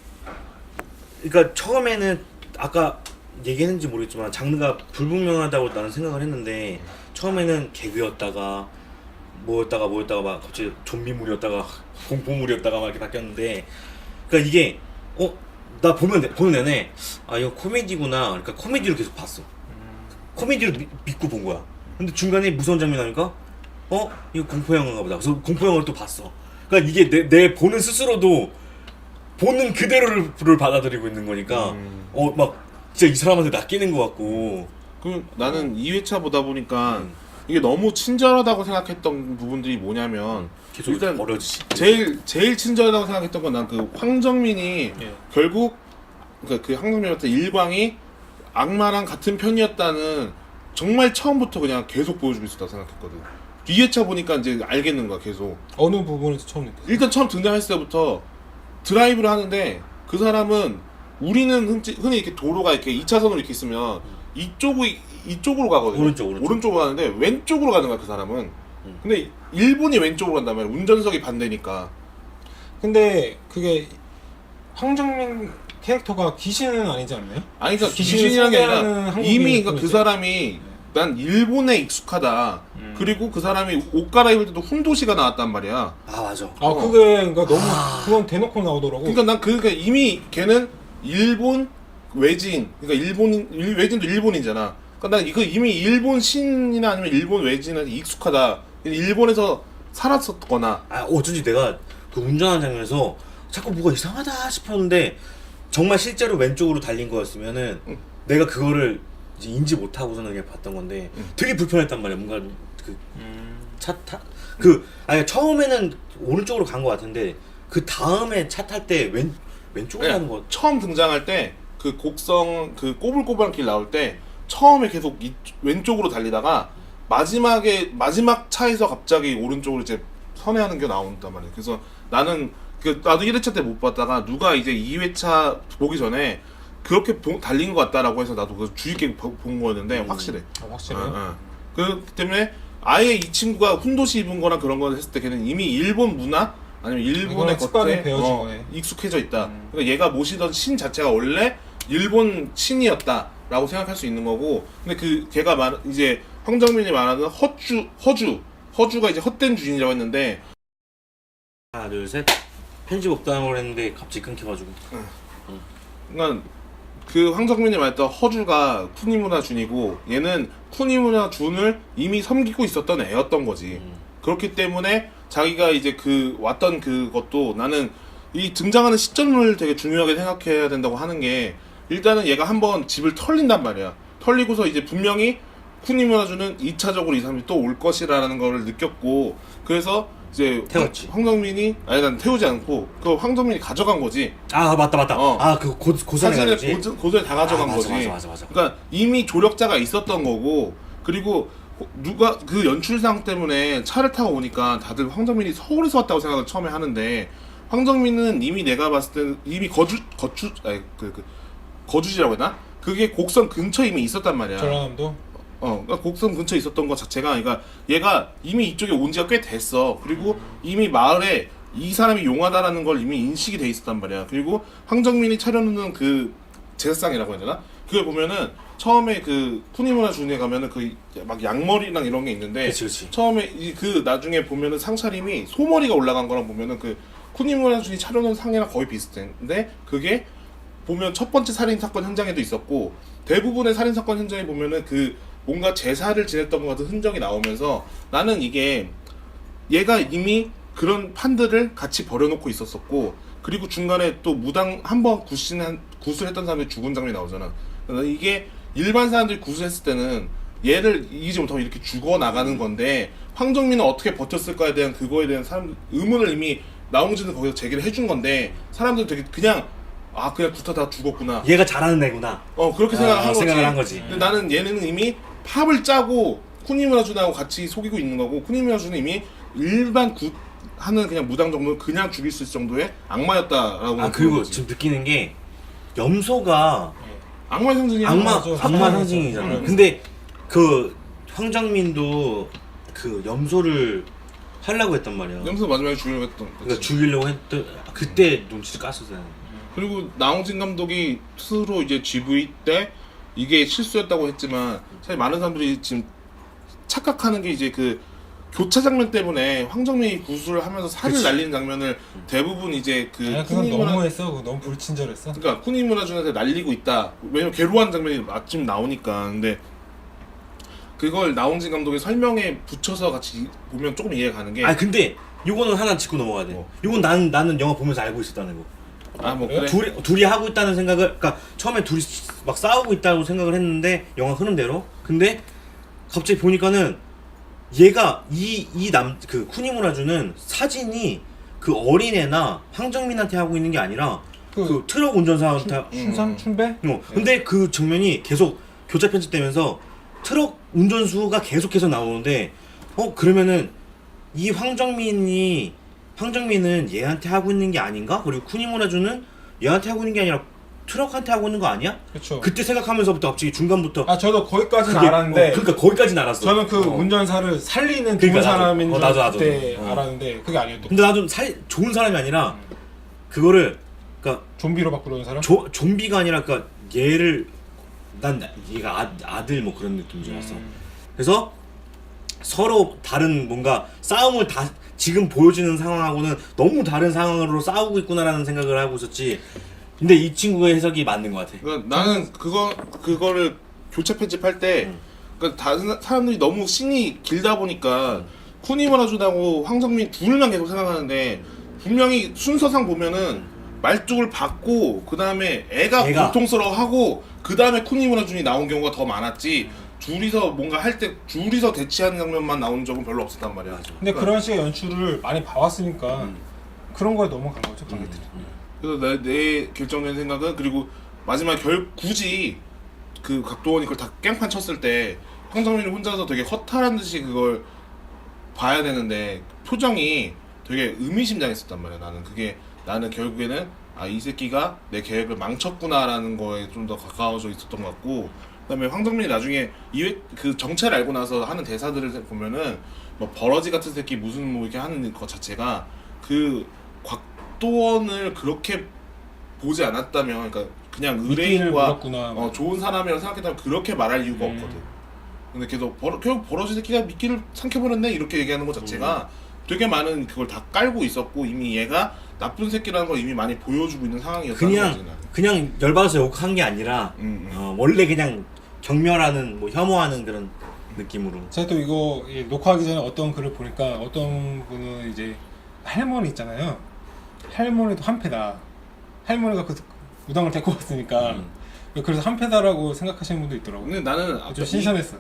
그러니까 처음에는 아까 얘기했는지 모르겠지만 장르가 불분명하다고 나는 생각을 했는데 처음에는 개그였다가 뭐였다가 막 갑자기 좀비물이었다가 공포물이었다가 막 이렇게 바뀌었는데 그러니까 이게 나 보는 내내 이거 코미디구나. 그러니까 코미디로 계속 봤어. 코미디로 믿고 본 거야. 근데 중간에 무서운 장면 나니까 이거 공포 영화인가 보다. 그래서 공포 영화를 또 봤어. 그러니까 이게 내 보는 스스로도 보는 그대로를 받아들이고 있는 거니까 막 진짜 이 사람한테 낚이는 것 같고. 그 나는 2회차 보다 보니까 이게 너무 친절하다고 생각했던 부분들이 뭐냐면 계속 일단 어려지지. 제일 친절하다고 생각했던 건 난 그 황정민이 결국 그 황정민한테 일광이 악마랑 같은 편이었다는 정말 처음부터 그냥 계속 보여주고 있었다고 생각했거든. 2회차 보니까 이제 알겠는 거야 계속. 어느 부분에서 처음 느꼈어요? 일단 처음 등장했을 때부터 드라이브를 하는데 그 사람은 우리는 흔히 이렇게 도로가 이렇게 2차선으로 이렇게 있으면 이쪽으로 가거든요. 오른쪽으로 가는데 왼쪽으로 가는 거야 그 사람은. 근데 일본이 왼쪽으로 간단 말이야. 운전석이 반대니까. 근데 그게 황정민 캐릭터가 귀신은 아니지 않나요? 아니 그러니까 귀신을 귀신이란 게 숭배하는 아니라 한국인 이미 그러니까 그 분이지. 사람이 난 일본에 익숙하다. 그리고 그 사람이 옷 갈아입을 때도 훈도시가 나왔단 말이야. 아 맞아. 그게 그러니까 너무 그건 대놓고 나오더라고. 그러니까 난 그러니까 이미 걔는 일본 외지인, 그러니까 외지인도 일본이잖아. 그러니까 난 이거 이미 일본 신이나 아니면 일본 외지인한테 익숙하다. 일본에서 살았었거나. 어쩐지 내가 그 운전하는 장면에서 자꾸 뭐가 이상하다 싶었는데 정말 실제로 왼쪽으로 달린 거였으면은 내가 그거를 이제 인지 못하고서는 그냥 봤던 건데 되게 불편했단 말이야. 뭔가 아니 처음에는 오른쪽으로 간 거 같은데 그 다음에 차 탈 때 왼쪽으로 가는 거. 처음 등장할 때 그 곡성 그 꼬불꼬불한 길 나올 때 처음에 계속 왼쪽으로 달리다가 마지막 차에서 갑자기 오른쪽으로 이제 선회하는 게 나온단 말이야. 그래서 나는 나도 1회차 때 못 봤다가 누가 이제 2회차 보기 전에 그렇게 달린 것 같다라고 해서 나도 그 주의 깊게 본 거였는데 확실해. 확실해요? 그 때문에 아예 이 친구가 훈도시 입은 거나 그런 거 했을 때 걔는 이미 일본 문화 아니면 일본의 습관에 것에 배워진 거네. 익숙해져 있다. 그러니까 얘가 모시던 신 자체가 원래 일본 신이었다라고 생각할 수 있는 거고. 근데 걔가 이제 황정민이 말하는 허주가 이제 헛된 주인이라고 했는데 하나 둘 셋 편집 없다고 했는데 갑자기 끊겨가지고. 그러니까 그 황정민이 말했던 허주가 쿠니무라 준이고 얘는 쿠니무라 준을 이미 섬기고 있었던 애였던 거지. 그렇기 때문에 자기가 이제 그 왔던 그것도 나는 이 등장하는 시점을 되게 중요하게 생각해야 된다고 하는 게 일단은 얘가 한번 집을 털린단 말이야. 털리고서 이제 분명히 쿠니무라주는 2차적으로 이 사람이 또 올 것이라는 거를 느꼈고 그래서 이제 태웠지. 황정민이 아니 난 태우지 않고 그 황정민이 가져간 거지. 아 맞다. 어. 아 그 고산에 사진을 가지. 고소에 다 가져간 거지. 맞아. 그러니까 이미 조력자가 있었던 거고 그리고 누가 그 연출상 때문에 차를 타고 오니까 다들 황정민이 서울에서 왔다고 생각을 처음에 하는데 황정민은 이미 내가 봤을 때는 이미 거주지라고 했나? 그게 곡성 근처에 이미 있었단 말이야. 전라남도. 그러니까 곡성 근처에 있었던 것 자체가, 그러니까 얘가 이미 이쪽에 온 지가 꽤 됐어. 그리고 이미 마을에 이 사람이 용하다라는 걸 이미 인식이 돼 있었단 말이야. 그리고 황정민이 차려놓는 그 제사상이라고 해야 되나? 그걸 보면은 처음에 그 쿠니무라 준에 가면은 그 막 양머리랑 이런 게 있는데 그치. 처음에 그 나중에 보면은 상차림이 소머리가 올라간 거랑 보면은 그 쿠니무라 준이 차려놓은 상이랑 거의 비슷한데 그게 보면 첫 번째 살인 사건 현장에도 있었고 대부분의 살인 사건 현장에 보면은 그 뭔가 제사를 지냈던 것 같은 흔적이 나오면서 나는 이게 얘가 이미 그런 판들을 같이 버려놓고 있었었고 그리고 중간에 또 무당 한번 구술했던 사람들이 죽은 장면이 나오잖아. 그러니까 이게 일반 사람들이 구술했을 때는 얘를 이기지 못하고 이렇게 죽어 나가는 건데 황정민은 어떻게 버텼을까에 대한 그거에 대한 사람 의문을 이미 나홍진은 거기서 제기를 해준 건데 사람들은 되게 그냥 그냥 붙어다 죽었구나. 얘가 잘하는 애구나. 그렇게 생각한 거지. 생각을 한 거지. 근데 나는 얘는 이미 팝을 짜고 쿠니무라준하고 같이 속이고 있는 거고 쿠니무라준은 이미 일반 하는 그냥 무당 정도는 그냥 죽일 수 있을 정도의 악마였다라고. 그리고 거지. 지금 느끼는 게 염소가 악마의 상징이야. 악마 사탄이죠. 상징이잖아. 네. 근데 그 황정민도 그 염소를 하려고 했단 말이야. 염소 마지막에 죽이려고 했던. 그러니까 죽이려고 했던 그때 눈치를 깠었어요. 그리고 나홍진 감독이 스스로 이제 GV 때 이게 실수였다고 했지만 사실 많은 사람들이 지금 착각하는 게 이제 그 교차 장면 때문에 황정민이 구술을 하면서 살을 그치. 날리는 장면을 대부분 이제 그 그건 너무했어. 그거 너무 불친절했어. 그러니까 쿠니무라준한테 날리고 있다. 왜냐면 괴로워하는 장면이 마침 나오니까. 근데 그걸 나홍진 감독의 설명에 붙여서 같이 보면 조금 이해가 가는 게. 근데 요거는 하나 짚고 넘어가야 돼. 요건 나는 영화 보면서 알고 있었다는 거. 그래? 둘이 하고 있다는 생각을, 그러니까 처음에 둘이 막 싸우고 있다고 생각을 했는데 영화 흐름대로. 근데 갑자기 보니까는 얘가 그 쿠니무라주는 사진이 그 어린애나 황정민한테 하고 있는 게 아니라 그 트럭 운전사한테. 춘배? 근데 그 장면이 계속 교차 편집되면서 트럭 운전수가 계속해서 나오는데 그러면은 이 황정민은 얘한테 하고 있는 게 아닌가? 그리고 쿠니무라주는 얘한테 하고 있는 게 아니라 트럭한테 하고 있는 거 아니야? 그렇죠. 그때 생각하면서부터 갑자기 중간부터 저도 거기까지는 그게, 알았는데 그러니까 거기까지는 알았어. 저는 그 운전사를 살리는 그러니까 좋은 사람인 줄 나도. 그때 알았는데 그게 아니었던. 근데 나도 좋은 사람이 아니라 그거를 그러니까 좀비로 바꾸려는 사람? 좀비가 아니라 그러니까 얘를 얘가 아들 뭐 그런 느낌이 들었어. 그래서 서로 다른 뭔가 싸움을 지금 보여지는 상황하고는 너무 다른 상황으로 싸우고 있구나라는 생각을 하고 있었지. 근데 이 친구의 해석이 맞는 것 같아. 그러니까 나는 그거를 교차 편집할 때 그러니까 다른 사람들이 너무 씬이 길다 보니까 쿠니무라준하고 황정민 둘만 계속 생각하는데 분명히 순서상 보면은 말뚝을 받고 그 다음에 애가 고통스러워하고 그 다음에 쿠니무라준이 나온 경우가 더 많았지. 둘이서 뭔가 할 때 둘이서 대치하는 장면만 나온 적은 별로 없었단 말이야. 근데 그런 식의 연출을 많이 봐왔으니까 그런 거에 넘어간 거죠 관객들이. 그래서 내 결정된 생각은 그리고 마지막 굳이 그 각도원이 그걸 다 깽판 쳤을 때 황정민이 혼자서 되게 허탈한 듯이 그걸 봐야 되는데 표정이 되게 의미심장했었단 말이야. 나는 결국에는 이 새끼가 내 계획을 망쳤구나라는 거에 좀 더 가까워져 있었던 것 같고 그다음에 황정민이 나중에 그 정체를 알고 나서 하는 대사들을 보면은 뭐 버러지 같은 새끼 무슨 뭐 이렇게 하는 것 자체가 그 곽도원을 그렇게 보지 않았다면 그러니까 그냥 의뢰인과 좋은 사람이라고 생각했다면 그렇게 말할 이유가 없거든. 근데 계속 결국 버러지 새끼가 미끼를 삼켜버렸네 이렇게 얘기하는 것 자체가 되게 많은 그걸 다 깔고 있었고 이미 얘가 나쁜 새끼라는 걸 이미 많이 보여주고 있는 상황이었다는 거지. 그냥 열받아서 욕한 게 아니라 원래 그냥 경멸하는 뭐 혐오하는 그런 느낌으로. 제가 또 이거 녹화하기 전에 어떤 글을 보니까 어떤 분은 이제 할머니 있잖아요. 할머니도 한패다. 할머니가 그 무당을 데리고 왔으니까 그래서 한패다라고 생각하시는 분도 있더라고요. 근데 나는 좀 신선했어.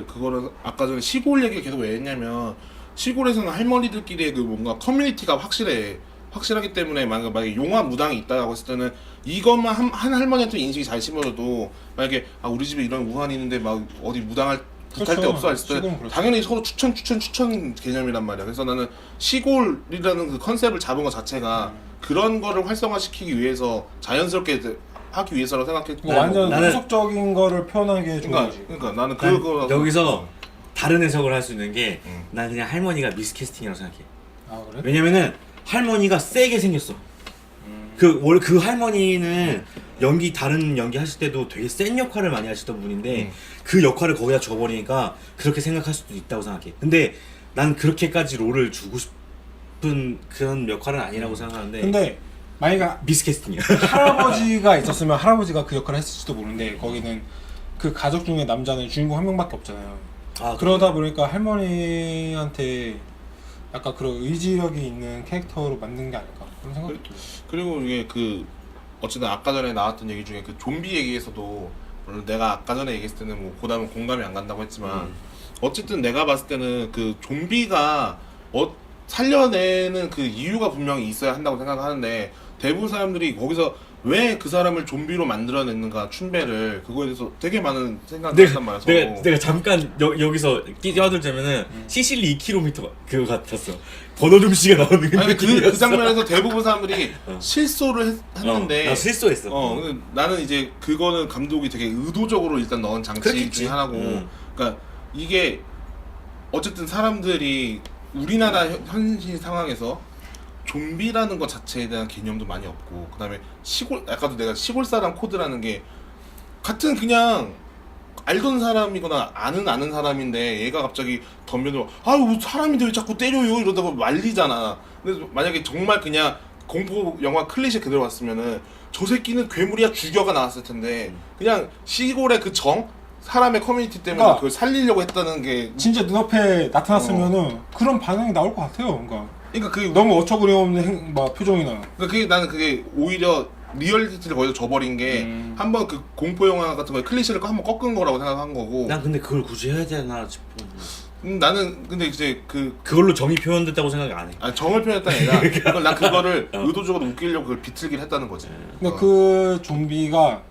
그거를 아까 전에 시골 얘기 계속 왜 했냐면 시골에서는 할머니들끼리의 그 뭔가 커뮤니티가 확실하기 때문에 만약에 용화 무당이 있다고 했을 때는 이것만 한 할머니한테 인식이 잘 심어져도 만약에 우리 집에 이런 우환이 있는데 막 어디 무당할 국할 데 그렇죠. 없어 했을 때 시골은 그렇죠. 당연히 서로 추천 개념이란 말이야. 그래서 나는 시골이라는 그 컨셉을 잡은 것 자체가 그런 거를 활성화시키기 위해서 자연스럽게 하기 위해서라고 생각했고 완전 나는- 후속적인 거를 표현하기에 좋은 거지. 그러니까 나는 난 그거 여기서 다른 해석을 할 수 있는 게 음. 난 그냥 할머니가 미스캐스팅이라고 생각해. 아 그래? 왜냐면은 할머니가 세게 생겼어. 원래 그 할머니는 다른 연기 하실 때도 되게 센 역할을 많이 하시던 분인데 그 역할을 거기다 줘버리니까 그렇게 생각할 수도 있다고 생각해. 근데 난 그렇게까지 롤을 주고 싶은 그런 역할은 아니라고 생각하는데 근데 만약에 미스캐스팅이야. 할아버지가 있었으면 할아버지가 그 역할을 했을지도 모르는데 거기는 그 가족 중에 남자는 주인공 한 명밖에 없잖아요. 그러다 보니까 할머니한테 약간 그런 의지력이 있는 캐릭터로 만든 게 아닐까 그런 생각이 들어요. 그리고 이게 어쨌든 아까 전에 나왔던 얘기 중에 그 좀비 얘기에서도 물론 내가 아까 전에 얘기했을 때는 뭐 그다음은 공감이 안 간다고 했지만 어쨌든 내가 봤을 때는 그 좀비가 살려내는 그 이유가 분명히 있어야 한다고 생각하는데 대부분 사람들이 거기서 왜 그 사람을 좀비로 만들어냈는가 춘배를 그거에 대해서 되게 많은 생각을 했단 말이야. 서로. 내가 잠깐 여기서 끼어들자면은 시실리 2km 그거 같았어. 버너둠 씨가 나오는 아니 그 느낌이었어. 장면에서 대부분 사람들이 실소를 했는데 나 실수했어. 근데 나는 이제 그거는 감독이 되게 의도적으로 일단 넣은 장치 그렇겠지. 중에 하나고 그러니까 이게 어쨌든 사람들이 우리나라 현실 상황에서 좀비라는 것 자체에 대한 개념도 많이 없고 그다음에 아까도 내가 시골 사람 코드라는 게 같은 그냥 알던 사람이거나 아는 사람인데 얘가 갑자기 덤벼들어 뭐 사람인데 왜 자꾸 때려요 이러다가 말리잖아. 근데 만약에 정말 그냥 공포 영화 클리셰 그대로 왔으면은 저 새끼는 괴물이야 죽여가 나왔을 텐데 그냥 시골의 그 사람의 커뮤니티 때문에 그러니까 그걸 살리려고 했다는 게 진짜 눈앞에 나타났으면은 그런 반응이 나올 것 같아요. 그러니까 너무 어처구니없는 표정이나. 나는 그게 오히려 리얼리티를 거기서 줘버린 게 한번 그 공포 영화 같은 거에 클리셰를 한번 꺾은 거라고 생각한 거고. 난 근데 그걸 굳이 해야 되나 싶어. 나는 근데 이제 그걸로 정이 표현됐다고 생각 안 해. 정을 표현했다는 게 아니라 난 그거를 의도적으로 웃기려고 그걸 비틀기를 했다는 거지. 그러니까 그 좀비가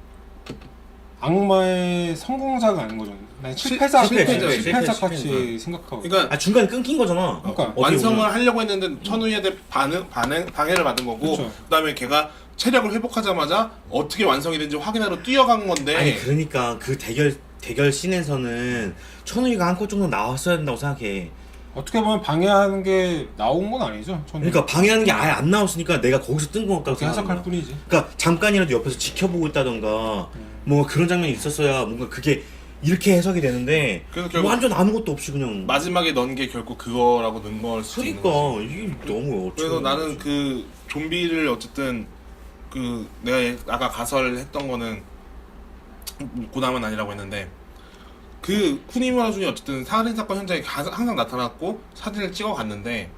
악마의 성공자가 아닌 거죠. 난 실패자 같이 생각하고. 그러니까 중간에 끊긴 거잖아. 그러니까 완성을 하려고 했는데 천우희한테 방해를 받은 거고 그쵸. 그다음에 걔가 체력을 회복하자마자 어떻게 완성이 된지 확인하러 뛰어간 건데. 아니 그러니까 그 대결 씬에서는 천우희가 한 컷 정도 나왔어야 된다고 생각해. 어떻게 보면 방해하는 게 나온 건 아니죠. 그러니까 방해하는 게 아예 안 나왔으니까 내가 거기서 뜬 것 같다고 그렇게 해석할 생각해. 뿐이지. 그러니까 잠깐이라도 옆에서 지켜보고 있다던가 뭐 그런 장면이 있었어야 뭔가 그게 이렇게 해석이 되는데 그래서 결국 완전 아무것도 없이 그냥. 마지막에 넣은 게 결국 그거라고 넣은 걸 수도 있는 그러니까 거지. 이게 너무 그래서 나는 그 좀비를 어쨌든 내가 아까 가설했던 거는 고남은 아니라고 했는데 그 쿠니무라 준이 어쨌든 살인 사건 현장에 항상 나타났고 사진을 찍어 갔는데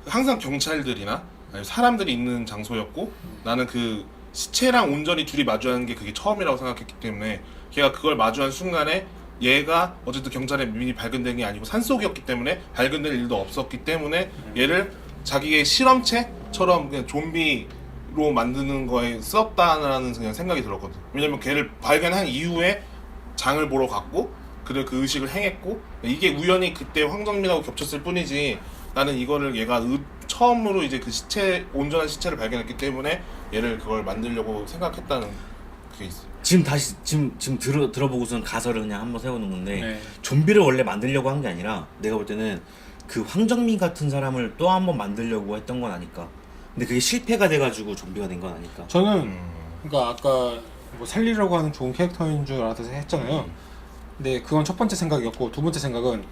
항상 경찰들이나 아니면 사람들이 있는 장소였고 나는 그 시체랑 온전히 둘이 마주하는 게 그게 처음이라고 생각했기 때문에 걔가 그걸 마주한 순간에 얘가 어쨌든 경찰에 미리 발견된 게 아니고 산속이었기 때문에 발견될 일도 없었기 때문에 얘를 자기의 실험체처럼 그냥 좀비로 만드는 거에 썼다라는 그냥 생각이 들었거든. 왜냐면 걔를 발견한 이후에 장을 보러 갔고 그 의식을 행했고 이게 우연히 그때 황정민하고 겹쳤을 뿐이지 나는 이거를 얘가 처음으로 이제 그 온전한 시체를 발견했기 때문에 얘를 그걸 만들려고 생각했다는 그게 있어. 지금 들어보고선 가설을 그냥 한번 세워놓은 건데 네. 좀비를 원래 만들려고 한 게 아니라 내가 볼 때는 그 황정민 같은 사람을 또 한 번 만들려고 했던 건 아닐까. 근데 그게 실패가 돼가지고 좀비가 된 건 아닐까. 저는 그러니까 아까 뭐 살리려고 하는 좋은 캐릭터인 줄 알아서 했잖아요. 근데 그건 첫 번째 생각이었고 두 번째 생각은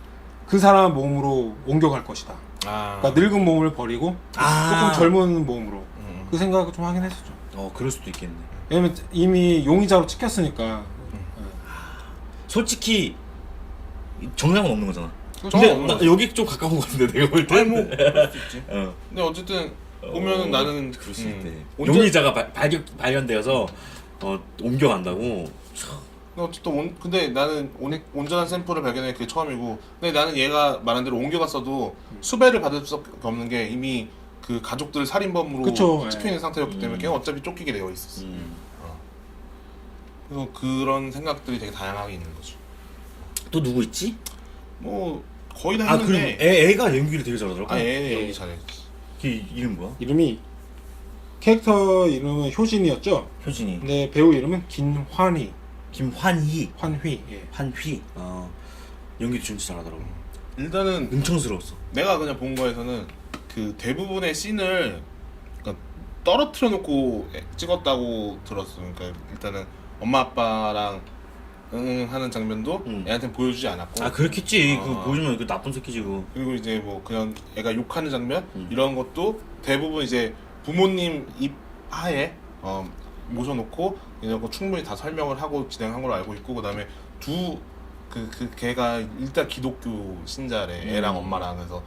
그 사람 몸으로 옮겨갈 것이다. 그러니까 늙은 몸을 버리고 조금 젊은 몸으로 그 생각을 좀 하긴 했었죠. 그럴 수도 있겠네. 왜냐면 이미 용의자로 찍혔으니까. 솔직히 정답은 없는 거잖아. 그렇죠. 근데 없는 나 거지. 여기 좀 가까운 것 같은데 내가 볼 때. 아니 뭐 그럴 수 있지. 어. 근데 어쨌든 보면은 나는 그럴 수 있대. 온전- 용의자가 발견되어서 옮겨간다고. 근데 어쨌든 근데 나는 온전한 샘플을 발견한 그게 처음이고, 근데 나는 얘가 말한 대로 옮겨갔어도 수배를 받을 수밖에 없는 게 이미 그 가족들 살인범으로 그쵸, 찍혀 있는 상태였기 때문에 걔는 어차피 쫓기게 되어 있었어. 그래서 그런 생각들이 되게 다양하게 있는 거죠. 또 누구 있지? 뭐 거의 다 아 그리고 했는데. 애가 연기를 되게 잘하더라고. 애 연기 잘했지. 걔 이름 뭐야? 이름이 캐릭터 이름은 효진이었죠. 효진이. 근데 배우 이름은 김환희. 김환희. 환휘. 예. 환휘. 연기 진짜 잘하더라고. 일단은 능청스러웠어. 내가 그냥 본 거에서는 그 대부분의 씬을 그러니까 떨어뜨려 놓고 찍었다고 들었어. 그러니까 일단은 엄마 아빠랑 하는 장면도 애한테 보여주지 않았고. 아 그렇겠지. 어. 그거 보여주면 그 나쁜 새끼지 그거. 그리고 이제 뭐 그냥 애가 욕하는 장면 이런 것도 대부분 이제 부모님 입 하에 모셔놓고 이런 거 충분히 다 설명을 하고 진행한 걸로 알고 있고, 그다음에 그 걔가 일단 기독교 신자래. 애랑 엄마랑. 해서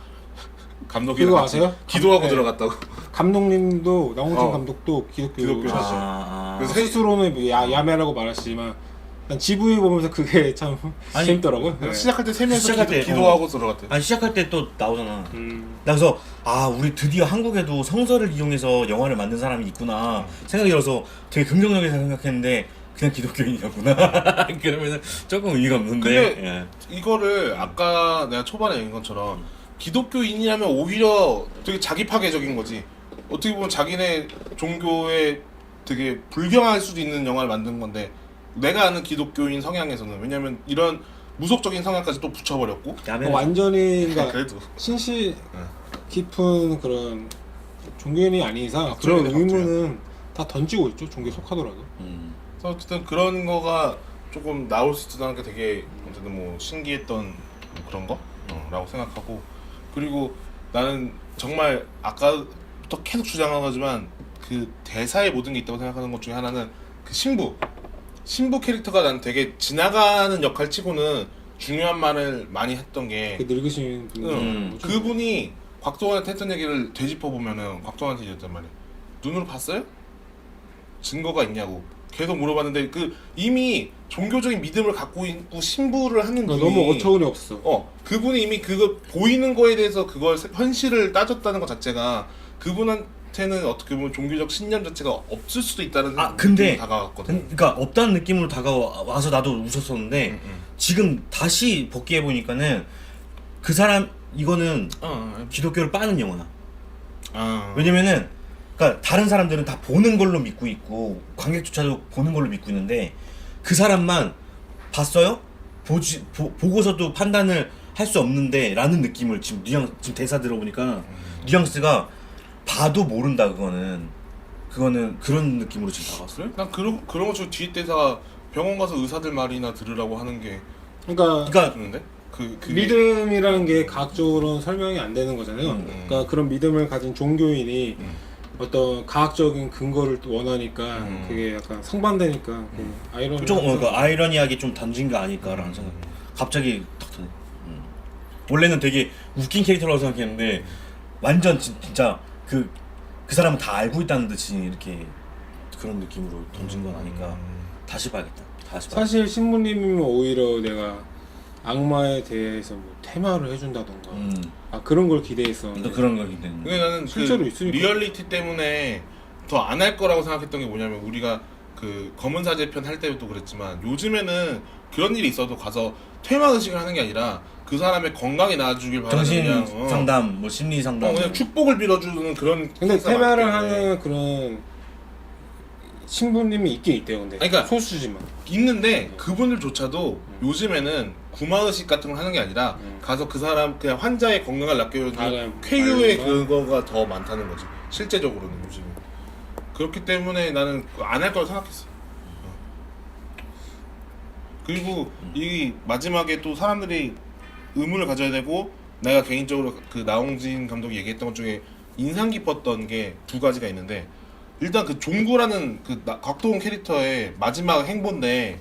감독이랑 그거 같이 아세요? 기도하고 네. 들어갔다고. 감독님도 나홍진 어. 감독도 기독교셨죠. 기독교셨어. 그래서 스스로는 뭐 야매라고 말하시지만 난 GV 보면서 그게 참 아니, 재밌더라고요. 그래서 네. 시작할 때 세 명이서 시작할 때, 기도하고 들어갔대. 아니 시작할 때 또 나오잖아. 음. 그래서 우리 드디어 한국에도 성서를 이용해서 영화를 만든 사람이 있구나 생각이 들어서 되게 긍정적이게 생각했는데 그냥 기독교인이었구나. 그러면은 조금 의미가 없는데. 근데 예. 이거를 아까 내가 초반에 얘기한 것처럼 기독교인이라면 오히려 되게 자기 파괴적인 거지. 어떻게 보면 자기네 종교에 되게 불경할 수도 있는 영화를 만든 건데, 내가 아는 기독교인 성향에서는, 왜냐면 이런 무속적인 성향까지 또 붙여버렸고. 야매. 완전히 그러니까 그래도 신시 깊은 그런 종교인이 아닌 이상 박정희네, 그런 의문은 다 던지고 있죠. 종교에 속하더라도. 그래서 어쨌든 그런 거가 조금 나올 수 있다는 게 되게 어쨌든 뭐 신기했던 뭐 그런 거? 라고 생각하고, 그리고 나는 정말 아까부터 계속 주장하지만 그 대사에 모든 게 있다고 생각하는 것 중에 하나는 그 신부 캐릭터가 난 되게 지나가는 역할 치고는 중요한 말을 많이 했던 게, 그 늙으신 분이 그분이 곽도원한테 했던 얘기를 되짚어 보면은 곽도원한테 이랬단 말이야. 눈으로 봤어요? 증거가 있냐고 계속 물어봤는데, 그 이미 종교적인 믿음을 갖고 있고 신부를 하는 분이 너무 어처구니 없어. 그분이 이미 그거 보이는 거에 대해서 그걸 현실을 따졌다는 것 자체가 그분한테는 어떻게 보면 종교적 신념 자체가 없을 수도 있다는 근데 느낌이 다가왔거든. 그러니까 없다는 느낌으로 다가와서 나도 웃었었는데 지금 다시 복귀해 보니까는 그 사람 이거는 기독교를 빠는 영화야. 왜냐면은 그러니까 다른 사람들은 다 보는 걸로 믿고 있고 관객조차도 보는 걸로 믿고 있는데 그 사람만 봤어요? 보고서도 판단을 할 수 없는데 라는 느낌을 지금 지금 대사 들어보니까 뉘앙스가 봐도 모른다. 그거는 그런 느낌으로 지금 다가왔어. 그래? 난 그런 거 저 뒤에 대사가 병원 가서 의사들 말이나 들으라고 하는 게 그러니까 좋은데? 그게 믿음이라는 게 과학적으로는 설명이 안 되는 거잖아요. 그러니까 그런 믿음을 가진 종교인이 어떤 과학적인 근거를 또 원하니까 그게 약간 상반되니까 아이러니. 조금 아이러니하게 좀 던진 거 아닐까라는 생각. 갑자기 탁 드네. 원래는 되게 웃긴 캐릭터라고 생각했는데 완전 진짜 그 사람은 다 알고 있다는 듯이 이렇게 그런 느낌으로 던진 건 아닌가. 다시 봐야겠다. 사실 신부님은 오히려 내가 악마에 대해서 뭐 테마를 해준다던가 그런 걸 기대했었는데 그런 거 기대는. 근데 나는 실제로 그 있으니까. 리얼리티 때문에 더 안 할 거라고 생각했던 게 뭐냐면, 우리가 그 검은 사제편 할 때도 그랬지만 요즘에는 그런 일이 있어도 가서 퇴마 의식을 하는 게 아니라 그 사람의 건강이 나아지길 바라는 정신 그냥 상담, 뭐 심리 상담. 그냥 축복을 빌어주는 그런. 근데 행사가 테마를 많기 때문에. 하는 그런 신부님이 있긴 있대요. 근데 그러니까 소수지만 있는데 그분들조차도 요즘에는 구마의식 같은 걸 하는 게 아니라 가서 그 사람 그냥 환자의 건강을 낳게 해주는 쾌유의 그거가 더 많다는 거지. 실제적으로는 요즘. 그렇기 때문에 나는 안 할 거라고 생각했어. 그리고 이 마지막에 또 사람들이 의문을 가져야 되고, 내가 개인적으로 그 나홍진 감독이 얘기했던 것 중에 인상 깊었던 게 두 가지가 있는데, 일단 그 종구라는 그 곽도원 캐릭터의 마지막 행보인데,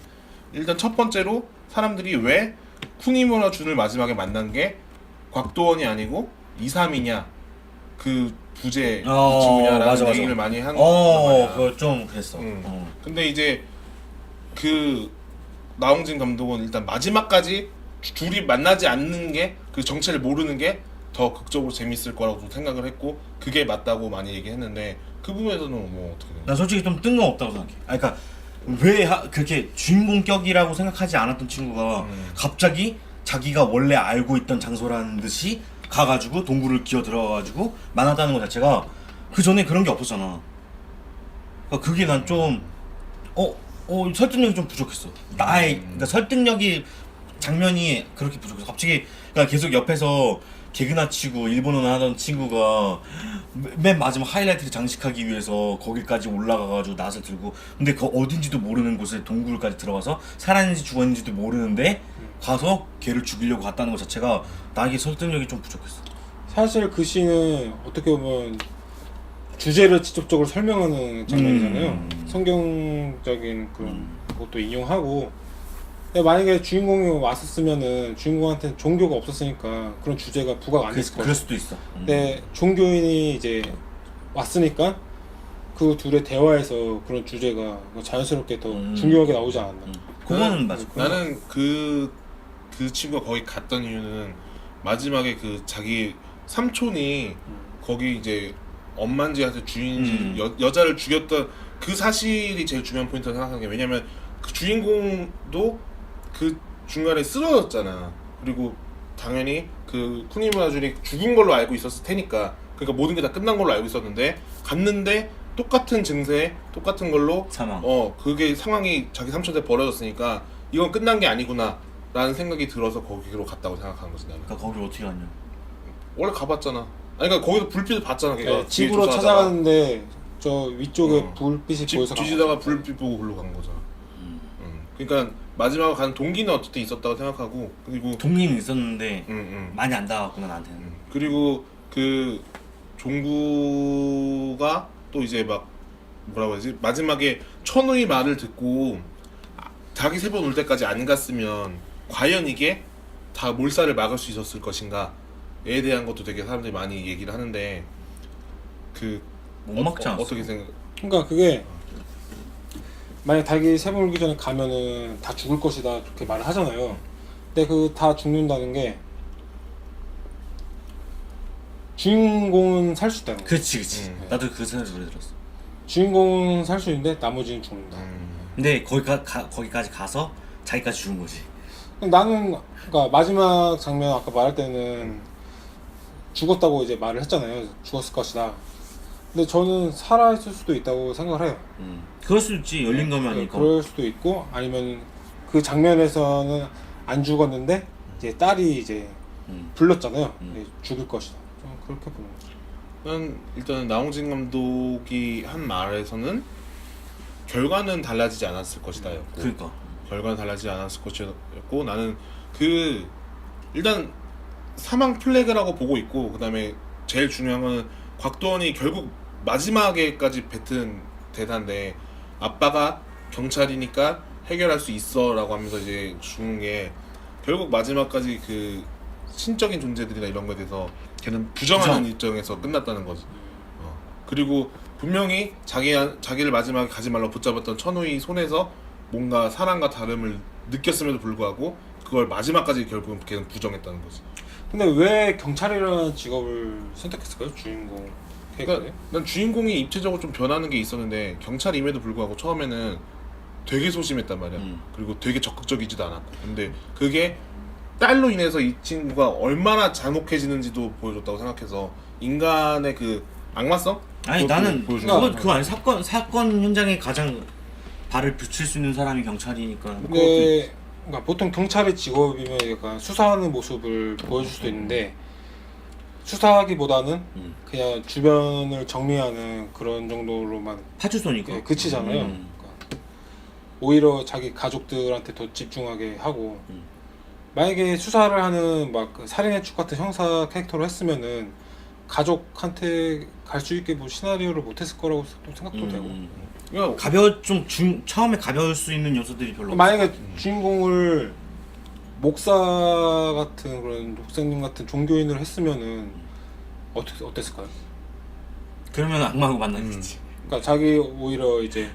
일단 첫 번째로 사람들이 왜 쿠니무라 준을 마지막에 만난 게 곽도원이 아니고 이삼이냐 그 부재 이 친구냐라는 맞아. 얘기를 많이 한 거야. 그거 좀 그랬어. 근데 이제 그 나홍진 감독은 일단 마지막까지 둘이 만나지 않는 게 그 정체를 모르는 게 더 극적으로 재밌을 거라고 좀 생각을 했고 그게 맞다고 많이 얘기했는데 그 부분에서는 뭐 어떻게 되나요? 난 솔직히 좀 뜬금없다고 생각해. 그러니까 왜 그렇게 주인공격이라고 생각하지 않았던 친구가 갑자기 자기가 원래 알고 있던 장소라는 듯이 가가지고 동굴을 기어 들어가가지고 만났다는 것 자체가 그 전에 그런 게 없었잖아. 그러니까 그게 난 좀 설득력이 좀 부족했어. 그러니까 설득력이 장면이 그렇게 부족해서 갑자기 그러니까 계속 옆에서 개그나 치고 일본어나 하던 친구가 맨 마지막 하이라이트를 장식하기 위해서 거기까지 올라가가지고 낫을 들고 근데 그 어딘지도 모르는 곳에 동굴까지 들어가서 살았는지 죽었는지도 모르는데 가서 걔를 죽이려고 갔다는 것 자체가 나에게 설득력이 좀 부족했어. 사실 그 씬은 어떻게 보면 주제를 직접적으로 설명하는 장면이잖아요. 성경적인 그런 것도 인용하고 근데 만약에 주인공이 왔었으면은 주인공한테는 종교가 없었으니까 그런 주제가 부각가 안 됐을 거예요. 그럴 수도 있어. 근데 종교인이 이제 왔으니까 그 둘의 대화에서 그런 주제가 자연스럽게 더 중요하게 나오지 않았나. 그거는 맞아. 나는 그 친구가 거기 갔던 이유는 마지막에 그 자기 삼촌이 거기 이제 엄만지한테 주인인지 여자를 죽였던 그 사실이 제일 중요한 포인트라고 생각하는 게 왜냐면 그 주인공도 그 중간에 쓰러졌잖아. 그리고 당연히 그 쿠니무라 준이 죽은 걸로 알고 있었을 테니까 그러니까 모든 게 다 끝난 걸로 알고 있었는데 갔는데 똑같은 증세 똑같은 걸로 사망. 그게 상황이 자기 삼촌한테 벌어졌으니까 이건 끝난 게 아니구나 라는 생각이 들어서 거기로 갔다고 생각하는 거지 나는. 그러니까 거기를 어떻게 갔냐? 원래 가봤잖아. 아니 그러니까 거기서 불빛을 봤잖아. 걔가 네, 집으로 찾아가는데 저 위쪽에 불빛이 보여서 뒤지다가 불빛 보고 글로 간 거잖아. 그러니까 마지막에 가는 동기는 어쨌든 있었다고 생각하고 그리고 동기는 있었는데 많이 안 닿았구나 나한테는. 그리고 그 종구가 또 이제 막 뭐라고 해야지 마지막에 천우의 말을 듣고 자기 세 번 올 때까지 안 갔으면 과연 이게 다 몰살을 막을 수 있었을 것인가에 대한 것도 되게 사람들이 많이 얘기를 하는데 그 못 막지 않았어. 어떻게 생각? 그러니까 그게 만약 닭이 세 번 울기 전에 가면은 다 죽을 것이다 그렇게 말을 하잖아요. 근데 그 다 죽는다는 게 주인공은 살 수 있다는 거야. 그렇지. 나도 그 생각이 들었어. 주인공은 살 수 있는데 나머지는 죽는다. 근데 거기까지 가서 자기까지 죽은 거지. 나는 그러니까 마지막 장면 아까 말할 때는 죽었다고 이제 말을 했잖아요. 죽었을 것이다. 근데 저는 살아있을 수도 있다고 생각을 해요. 그럴 수도 있지. 열린 거면 아니니까. 그럴 수도 있고 아니면 그 장면에서는 안 죽었는데 이제 딸이 이제 불렀잖아요. 죽을 것이다. 좀 그렇게 보는 거죠. 난 일단은 나홍진 감독이 한 말에서는 결과는 달라지지 않았을 것이다였고 그러니까. 결과는 달라지지 않았을 것이었고 나는 그 일단 사망 플래그라고 보고 있고 그 다음에 제일 중요한 거는 곽도원이 결국 마지막에까지 뱉은 대사인데 아빠가 경찰이니까 해결할 수 있어 라고 하면서 이제 죽은 게 결국 마지막까지 그 신적인 존재들이나 이런 거에 대해서 걔는 부정하는 입장에서 끝났다는 거지. 그리고 분명히 자기를 마지막에 가지 말라고 붙잡았던 천우의 손에서 뭔가 사랑과 다름을 느꼈음에도 불구하고 그걸 마지막까지 결국은 걔는 부정했다는 거지. 근데 왜 경찰이라는 직업을 선택했을까요? 주인공 캐릭터에? 그러니까 난 주인공이 입체적으로 좀 변하는 게 있었는데 경찰임에도 불구하고 처음에는 되게 소심했단 말이야. 그리고 되게 적극적이지도 않았고. 근데 그게 딸로 인해서 이 친구가 얼마나 잔혹해지는지도 보여줬다고 생각해서 인간의 그 악마성? 아니 나는 보여준 그거 아니 사건 현장에 가장 발을 붙일 수 있는 사람이 경찰이니까. 근데 그러니까 보통 경찰의 직업이면 약간 수사하는 모습을 보여줄 수도 있는데 수사하기보다는 그냥 주변을 정리하는 그런 정도로만 파출소니까. 그치잖아요. 그러니까 오히려 자기 가족들한테 더 집중하게 하고 만약에 수사를 하는 막 그 살인의 축 같은 형사 캐릭터로 했으면은 가족한테 갈 수 있게 뭐 시나리오를 못했을 거라고 또 생각도 되고. 그러니까 처음에 가벼울 수 있는 요소들이 별로. 만약에 주인공을 목사 같은 그런 목사님 같은 종교인을 했으면은 어땠을까요? 그러면 악마하고 만나겠지. 그러니까 자기 오히려 이제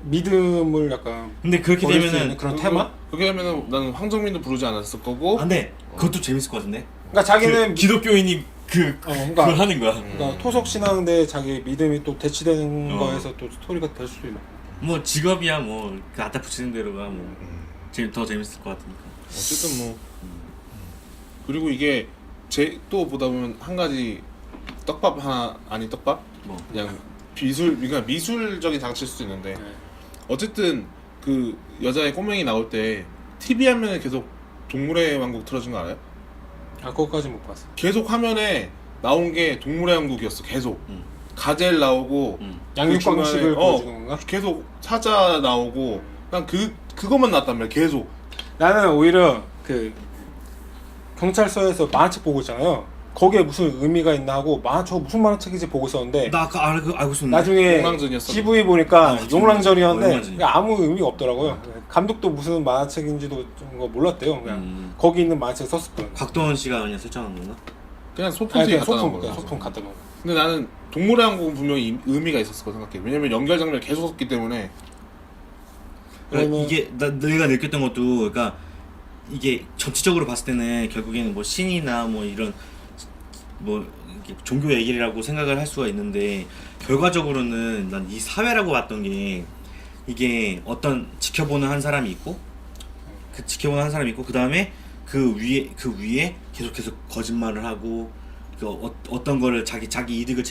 믿음을 약간 근데 그렇게 보일 수 되면은 있는 그런 테마? 그렇게 되면은 나는 황정민도 부르지 않았을 거고. 안돼. 그것도 재밌을 것 같은데. 그러니까 자기는 기독교인이 그러니까 그걸 하는 거야. 그러니까 토속 신앙인데 자기 믿음이 또 대치되는 거에서 또 스토리가 될 수도 있고. 뭐 직업이야 뭐 갖다 붙이는 대로가 뭐 더 재밌을 것 같으니까. 어쨌든 뭐 그리고 이게 제 또 보다 보면 한 가지 떡밥 하나 아니 떡밥 뭐 그냥 그러니까 미술적인 장치일 수도 있는데 어쨌든 그 여자의 꼬맹이 나올 때 TV 화면에 계속 동물의 왕국 틀어진 거 알아요? 아 그거까지 못 봤어. 계속 화면에 나온 게 동물의 왕국이었어. 계속 가젤 나오고 양육방식을 그 보여주는 건가? 계속 사자 나오고 그냥 그것만 나왔단 말이야. 계속. 나는 오히려 그 경찰서에서 만화책 보고 있잖아요. 거기에 무슨 의미가 있나 하고 저거 무슨 만화책인지 보고 있었는데 나 아까 알고 있었는데. 나중에 용랑전이었어. GV 보니까 용랑전이었는데 용랑전이야. 아무 의미가 없더라고요. 감독도 무슨 만화책인지도 좀 몰랐대요. 그냥 거기 있는 만화책 썼을 뿐. 곽도원 씨가 그냥 설정한 건가? 그냥 아니, 소품이 그냥 갖다 놓은 소품, 거야. 소품 갖다 놓은 거. 근데 나는 동물의 왕국은 분명히 의미가 있었을 거 생각해. 왜냐면 연결 장면을 계속 썼기 때문에. 그러니까 이게 내가 느꼈던 것도 그러니까 이게 전체적으로 봤을 때는 결국에는 뭐 신이나 뭐 이런 뭐 이렇게 종교 얘기라고 생각을 할 수가 있는데 결과적으로는 난 이 사회라고 봤던 게 이게 어떤 지켜보는 한 사람이 있고 그 지켜보는 한 사람이 있고 그 다음에 그 위에 계속 거짓말을 하고 어떤 거를 자기 이득을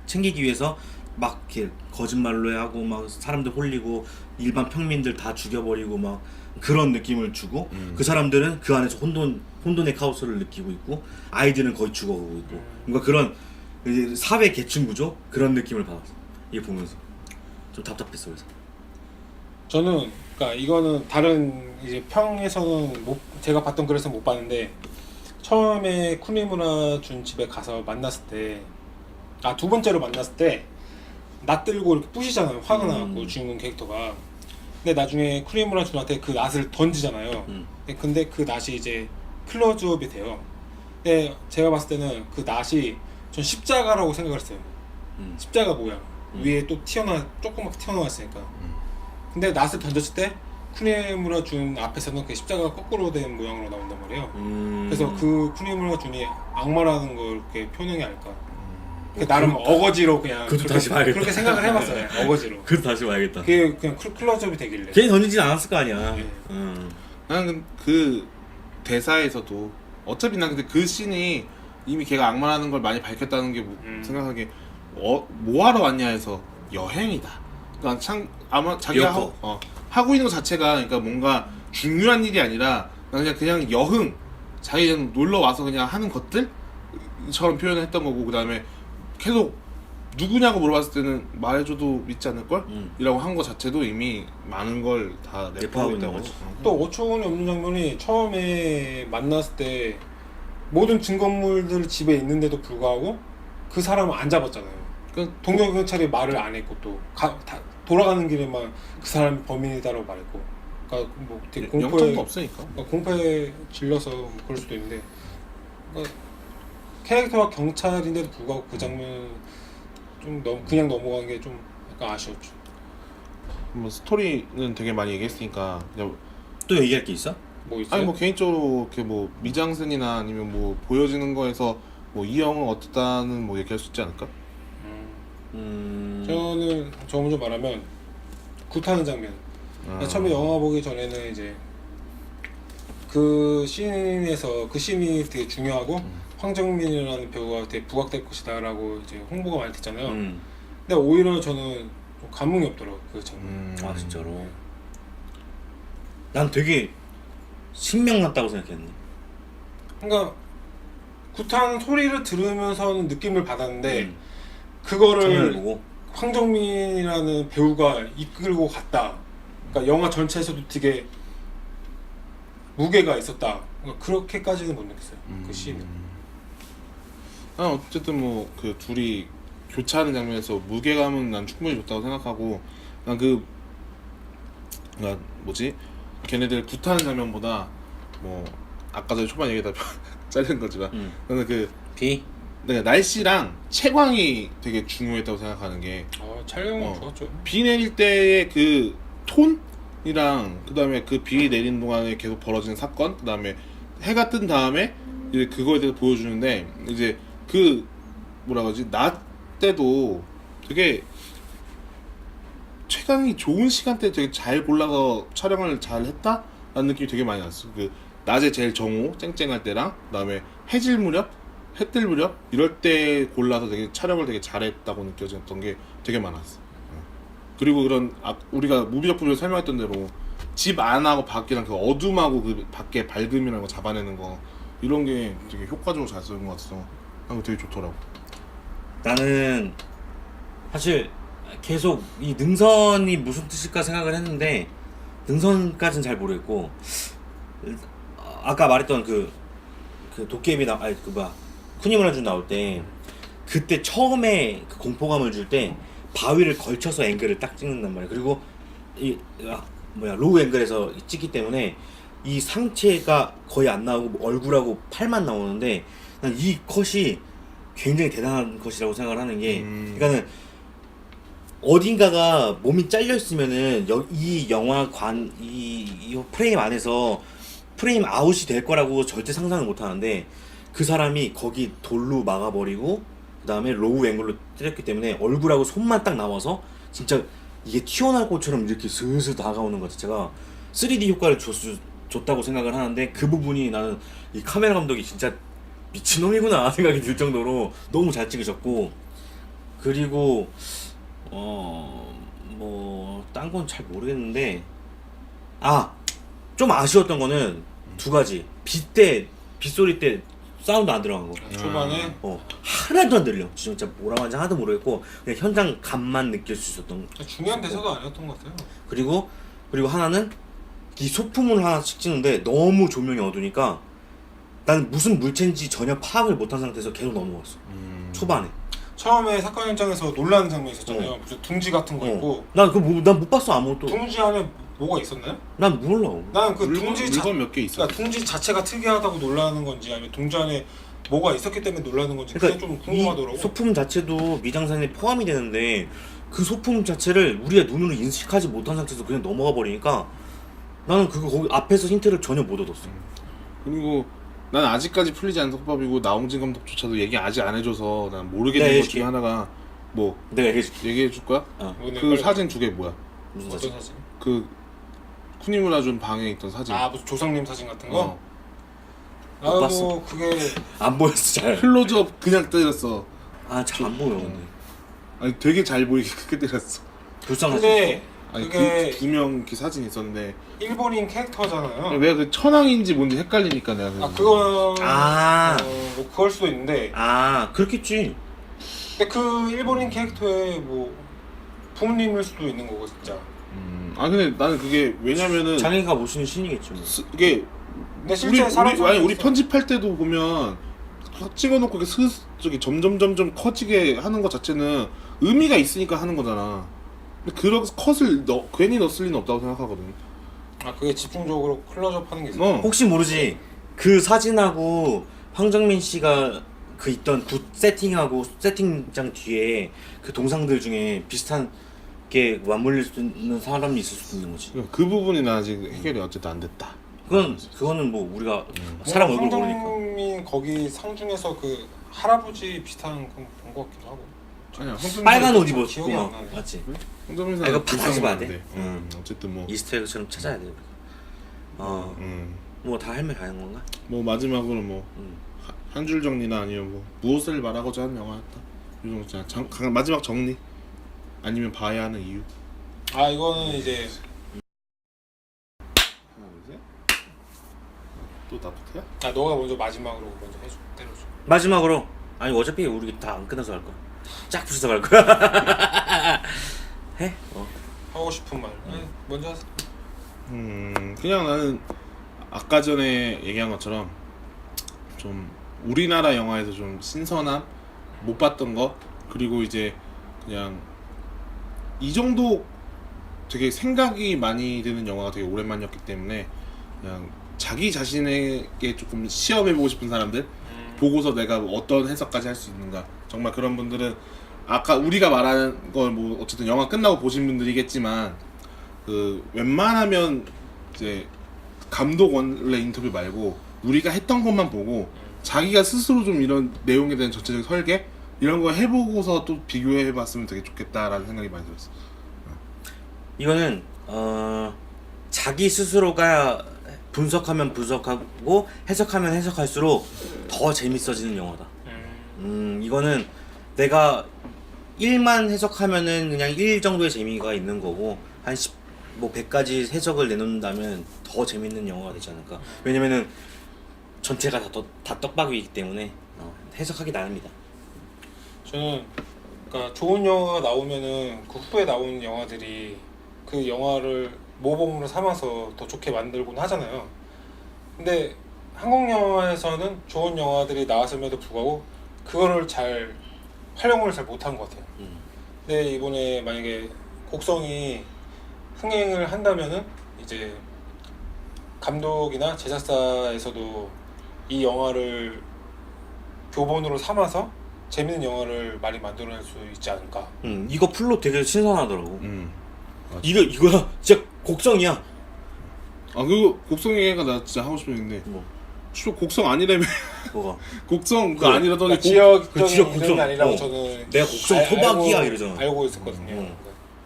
챙기기 위해서 막 이렇게 거짓말로 하고 막 사람들 홀리고 일반 평민들 다 죽여버리고 막 그런 느낌을 주고 그 사람들은 그 안에서 혼돈의 카오스를 느끼고 있고 아이들은 거의 죽어가고 있고 뭔가 그런 이제 사회 계층 구조 그런 느낌을 받았어. 이게 보면서 좀 답답했어. 그래서 저는 그러니까 이거는 다른 이제 평에서는 제가 봤던 글에서 못 봤는데 처음에 쿠니무라 준 집에 가서 만났을 때 두 번째로 만났을 때 낫들고 이렇게 부시잖아요. 화가 나갖고 주인공 캐릭터가. 근데 나중에 쿠니무라 준한테 그 낫을 던지잖아요. 근데 그 낫이 이제 클로즈업이 돼요. 근데 제가 봤을 때는 그 낫이 전 십자가라고 생각을 했어요. 십자가 모양 위에 또 조그맣게 튀어나왔으니까. 근데 낫을 던졌을 때 쿠니무라 준 앞에서는 그 십자가가 거꾸로 된 모양으로 나온단 말이에요. 그래서 그 쿠니무라 준이 악마라는 걸 이렇게 표현한 게 아닐까. 나름 어거지로 그냥 그것도 다시 봐야겠다. 그렇게 생각을 해봤어요. 어거지로. 그것도 다시 봐야겠다. 그게 그냥 클로즈업이 되길래. 괜히 던지진 않았을 거 아니야. 나는 그 대사에서도 어차피 난 근데 그 씬이 이미 걔가 악마라는 걸 많이 밝혔다는 게 생각하기에 뭐 하러 왔냐 해서 여행이다. 그러니까 참 아마 자기가 하고 있는 것 자체가 그러니까 뭔가 중요한 일이 아니라 그냥 여흥 자기 그냥 놀러 와서 그냥 하는 것들처럼 표현을 했던 거고 그 다음에 계속 누구냐고 물어봤을 때는 말해줘도 믿지 않을걸? 이라고 한 거 자체도 이미 많은 걸 다 내포하고 있다고. 또 어처구니 없는 장면이 처음에 만났을 때 모든 증거물들 집에 있는데도 불구하고 그 사람을 안 잡았잖아요. 동료 경찰이 말을 안 했고 또 돌아가는 길에만 그 사람이 범인이다라고 말했고. 그러니까 뭐 되게 영점도 없으니까. 공포에 질려서 뭐 그럴 수도 있는데. 그러니까 캐릭터가 경찰인데도 불구하고 그 장면 좀 그냥 넘어간 게 좀 약간 아쉬웠죠. 뭐 스토리는 되게 많이 얘기했으니까 그냥 또 얘기할 게 있어? 뭐 있어요? 아니 뭐 개인적으로 이렇게 뭐 미장센이나 아니면 뭐 보여지는 거에서 뭐 이 영은 어떻다는 뭐 얘기할 수 있지 않을까? 저는 저 먼저 말하면 굿하는 장면. 처음에 영화 보기 전에는 이제 그 씬에서 그 씬이 되게 중요하고 황정민이라는 배우가 되게 부각될 것이다라고 이제 홍보가 많이 됐잖아요. 근데 오히려 저는 좀 감흥이 없더라고 그 장면. 아 진짜로. 난 되게 신명났다고 생각했는데. 그러니까 굿한 소리를 들으면서는 느낌을 받았는데 그거를 보고. 황정민이라는 배우가 이끌고 갔다. 그러니까 영화 전체에서도 되게 무게가 있었다. 그러니까 그렇게까지는 못 느꼈어요. 그 씬은. 어쨌든 뭐 그 둘이 교차하는 장면에서 무게감은 난 충분히 좋다고 생각하고 난 그러니까 뭐지 걔네들 굿하는 장면보다 뭐 아까 전에 초반 얘기다 잘린 거지만 저는 그 비? 내가 날씨랑 채광이 되게 중요했다고 생각하는 게 촬영은 좋았죠. 비 내릴 때의 그 톤이랑 그 다음에 그 비 내리는 동안에 계속 벌어지는 사건, 그 다음에 해가 뜬 다음에 이제 그거에 대해서 보여주는데 이제 그 뭐라 그러지 낮 때도 되게 최강이 좋은 시간대 되게 잘 골라서 촬영을 잘 했다라는 느낌이 되게 많이 났어. 그 낮에 제일 정오 쨍쨍할 때랑 그다음에 해질 무렵, 해 뜰 무렵 이럴 때 골라서 되게 촬영을 되게 잘했다고 느껴졌던 게 되게 많았어. 그리고 그런 우리가 무비 작품에서 설명했던 대로 집 안하고 밖이랑 그 어둠하고 그 밖에 밝음이라는 거 잡아내는 거 이런 게 되게 효과적으로 잘 쓰는 것 같아서 난 되게 좋더라고. 나는 사실 계속 이 능선이 무슨 뜻일까 생각을 했는데 능선까지는 잘 모르겠고 아까 말했던 그 도깨비 아니 그 뭐야 쿠니무라준 나올 때 그때 처음에 그 공포감을 줄 때 바위를 걸쳐서 앵글을 딱 찍는단 말이야. 그리고 이 로우 앵글에서 찍기 때문에 이 상체가 거의 안 나오고 얼굴하고 팔만 나오는데 난 이 컷이 굉장히 대단한 컷이라고 생각을 하는 게 그러니까는 어딘가가 몸이 잘려 있으면은 이 영화관 이 프레임 안에서 프레임 아웃이 될 거라고 절대 상상을 못 하는데 그 사람이 거기 돌로 막아버리고 그 다음에 로우 앵글로 때렸기 때문에 얼굴하고 손만 딱 나와서 진짜 이게 튀어나올 것처럼 이렇게 슬슬 다가오는 것 자체가 3D 효과를 줬다고 생각을 하는데 그 부분이 나는 이 카메라 감독이 진짜 미친놈이구나 생각이 들 정도로 너무 잘 찍으셨고 그리고 뭐 딴 건 잘 모르겠는데 좀 아쉬웠던 거는 두 가지 빗소리 때 사운드 안 들어간 거 초반에 하나도 안 들려. 진짜 뭐라고 하는지 하나도 모르겠고 그냥 현장 감만 느낄 수 있었던 중요한 대사도 아니었던 것 같아요. 그리고 하나는 이 소품을 하나씩 찍는데 너무 조명이 어두니까 난 무슨 물체인지 전혀 파악을 못한 상태에서 계속 넘어갔어. 초반에 처음에 사건 현장에서 놀라는 장면이 있었잖아요. 무슨 둥지 같은 거 있고. 난 못 봤어 아무것도. 둥지 안에 뭐가 있었나요? 난 몰라. 나는 그 둥지 물건 몇 개 있어. 그러니까 둥지 자체가 특이하다고 놀라는 건지 아니면 둥지 안에 뭐가 있었기 때문에 놀라는 건지 그게 좀 궁금하더라고. 이 소품 자체도 미장센에 포함이 되는데 그 소품 자체를 우리의 눈으로 인식하지 못한 상태에서 그냥 넘어가 버리니까 나는 거기 앞에서 힌트를 전혀 못 얻었어. 그리고 난 아직까지 풀리지 않은 속밥이고 나홍진 감독조차도 얘기 아직 안 해줘서 난 모르겠는 것 중에 하나가 뭐 내가 얘기해줄게. 얘기해 줄 거야? 그 사진 두 개 뭐야? 무슨 어떤 사진? 사진? 그 쿠니무라준 방에 있던 사진. 무슨 조상님 사진 같은 거? 못 봤어. 그게 안 보였어 잘. 클로즈업 그냥 때렸어. 잘 안 보여 근데. 아니 되게 잘 보이게 크게 때렸어. 불쌍하지. 근데 아니 그게 그 두 명 그 사진이 있었는데 일본인 캐릭터잖아요. 내가 그 천황인지 뭔지 헷갈리니까 내가 그건 뭐 그럴 수도 있는데. 그렇겠지. 근데 그 일본인 캐릭터의 뭐 부모님일 수도 있는 거고 진짜. 근데 나는 그게 왜냐면은 자기가 모시는 신이겠지 뭐. 이게 근데 실제 우리 편집할 때도 보면 찍어놓고 저기 점점 커지게 하는 것 자체는 의미가 있으니까 하는 거잖아. 근데 그런 컷을 괜히 넣었을 리는 없다고 생각하거든. 그게 집중적으로 클로즈업 하는 게 있어. 혹시 모르지 그 사진하고 황정민 씨가 그 있던 굿 세팅하고 세팅장 뒤에 그 동상들 중에 비슷한 게 맞물릴 수 있는 사람이 있을 수도 있는 거지. 그 부분이 아직 해결이 어쨌든 안 됐다. 그거는 뭐 우리가 사람 얼굴 모르니까. 황정민 거기 상 중에서 그 할아버지 비슷한 건 본 것 같기도 하고. 아니야. 빨간 옷 입었고 기억이 안 나네. 맞지? 황정민 이거 다시 봐야 돼. 어쨌든 뭐 이스터에그처럼 찾아야 돼. 뭐 다 할 말 다 하는 건가? 뭐 마지막으로 뭐 한 줄 정리나 아니면 뭐 무엇을 말하고자 하는 영화였다. 이 정도 있잖아. 마지막 정리 아니면 봐야 하는 이유. 이거는 이제 하나 둘 셋. 또 나부터야? 너가 먼저 마지막으로 먼저 때려줘. 마지막으로 어차피 우리 다 안 끝나서 갈 거야. 짝 붙여서 갈 거야. 해? 하고 싶은 말. 먼저 하세요. 그냥 나는 아까 전에 얘기한 것처럼 좀 우리나라 영화에서 좀 신선함 못 봤던 거 그리고 이제 그냥 이 정도 되게 생각이 많이 드는 영화가 되게 오랜만이었기 때문에 그냥 자기 자신에게 조금 시험해보고 싶은 사람들 보고서 내가 어떤 해석까지 할 수 있는가, 정말 그런 분들은 아까 우리가 말하는 걸 뭐 어쨌든 영화 끝나고 보신 분들이겠지만 그 웬만하면 이제 감독 원래 인터뷰 말고 우리가 했던 것만 보고 자기가 스스로 좀 이런 내용에 대한 전체적 설계 이런 거 해보고서 또 비교해봤으면 되게 좋겠다라는 생각이 많이 들었어. 이거는 자기 스스로가 분석하면 분석하고 해석하면 해석할수록 더 재밌어지는 영화다. 이거는 내가 1만 해석하면은 그냥 1 정도의 재미가 있는 거고 한 10, 뭐 100가지 해석을 내놓는다면 더 재밌는 영화가 되지 않을까. 왜냐면은 전체가 다 떡밥이기 때문에 해석하기 나릅니다. 저는 그러니까 좋은 영화가 나오면은 그 후에 나오는 영화들이 그 영화를 모범으로 삼아서 더 좋게 만들곤 하잖아요. 근데 한국 영화에서는 좋은 영화들이 나왔음에도 불구하고 그거를 잘 활용을 잘 못한 것 같아요. 근데 이번에 만약에 곡성이 흥행을 한다면은 이제 감독이나 제작사에서도 이 영화를 교본으로 삼아서 재밌는 영화를 많이 만들어낼 수 있지 않을까. 이거 플롯 되게 신선하더라고. 이거야 진짜 곡성이야. 아 그리고 곡성애가 나 진짜 하고 싶은 얘기인데 뭐 곡성 아니라며. 뭐가? 곡성 그래. 아니라더니 지역적인 지역 이름이 곡성. 아니라고 저는 내가 곡성 토박이야 이러잖아. 알고 있었거든요.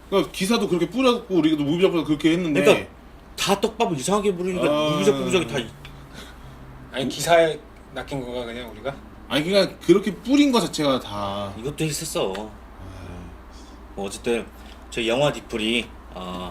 그러니까 기사도 그렇게 뿌렸고 우리도 무비작부터 그렇게 했는데 그러니까 다 떡밥을 이상하게 부르니까 무비작부비작이 다 아니 기사에 낚인 건가 그냥 우리가? 아니 그냥 그렇게 뿌린 거 자체가 다 이것도 했었어. 뭐 어쨌든 저희 영화 디플이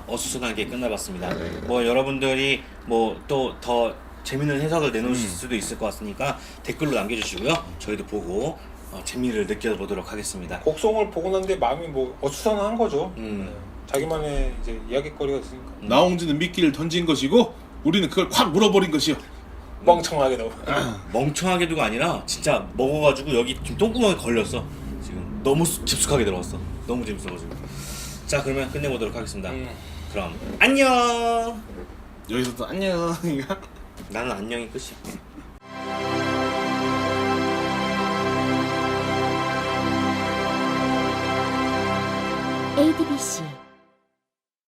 어수선하게 끝나봤습니다. 뭐 여러분들이 뭐 또 더 재밌는 해석을 내놓으실 수도 있을 것 같으니까 댓글로 남겨주시고요. 저희도 보고 재미를 느껴보도록 하겠습니다. 곡성을 보고 난데 마음이 뭐 어수선한 거죠. 음. 자기만의 이제 이야기거리가 있으니까 나홍진은 미끼를 던진 것이고 우리는 그걸 확 물어버린 것이요. 멍청하게 너무. 멍청하게도가 아니라 진짜 먹어가지고 여기 지금 똥구멍에 걸렸어. 지금 너무 깊숙하게 들어갔어. 너무 재밌어가지고. 자 그러면 끝내보도록 하겠습니다. 그럼 안녕. 여기서 또 안녕. 나는 안녕이 끝이야. ADBC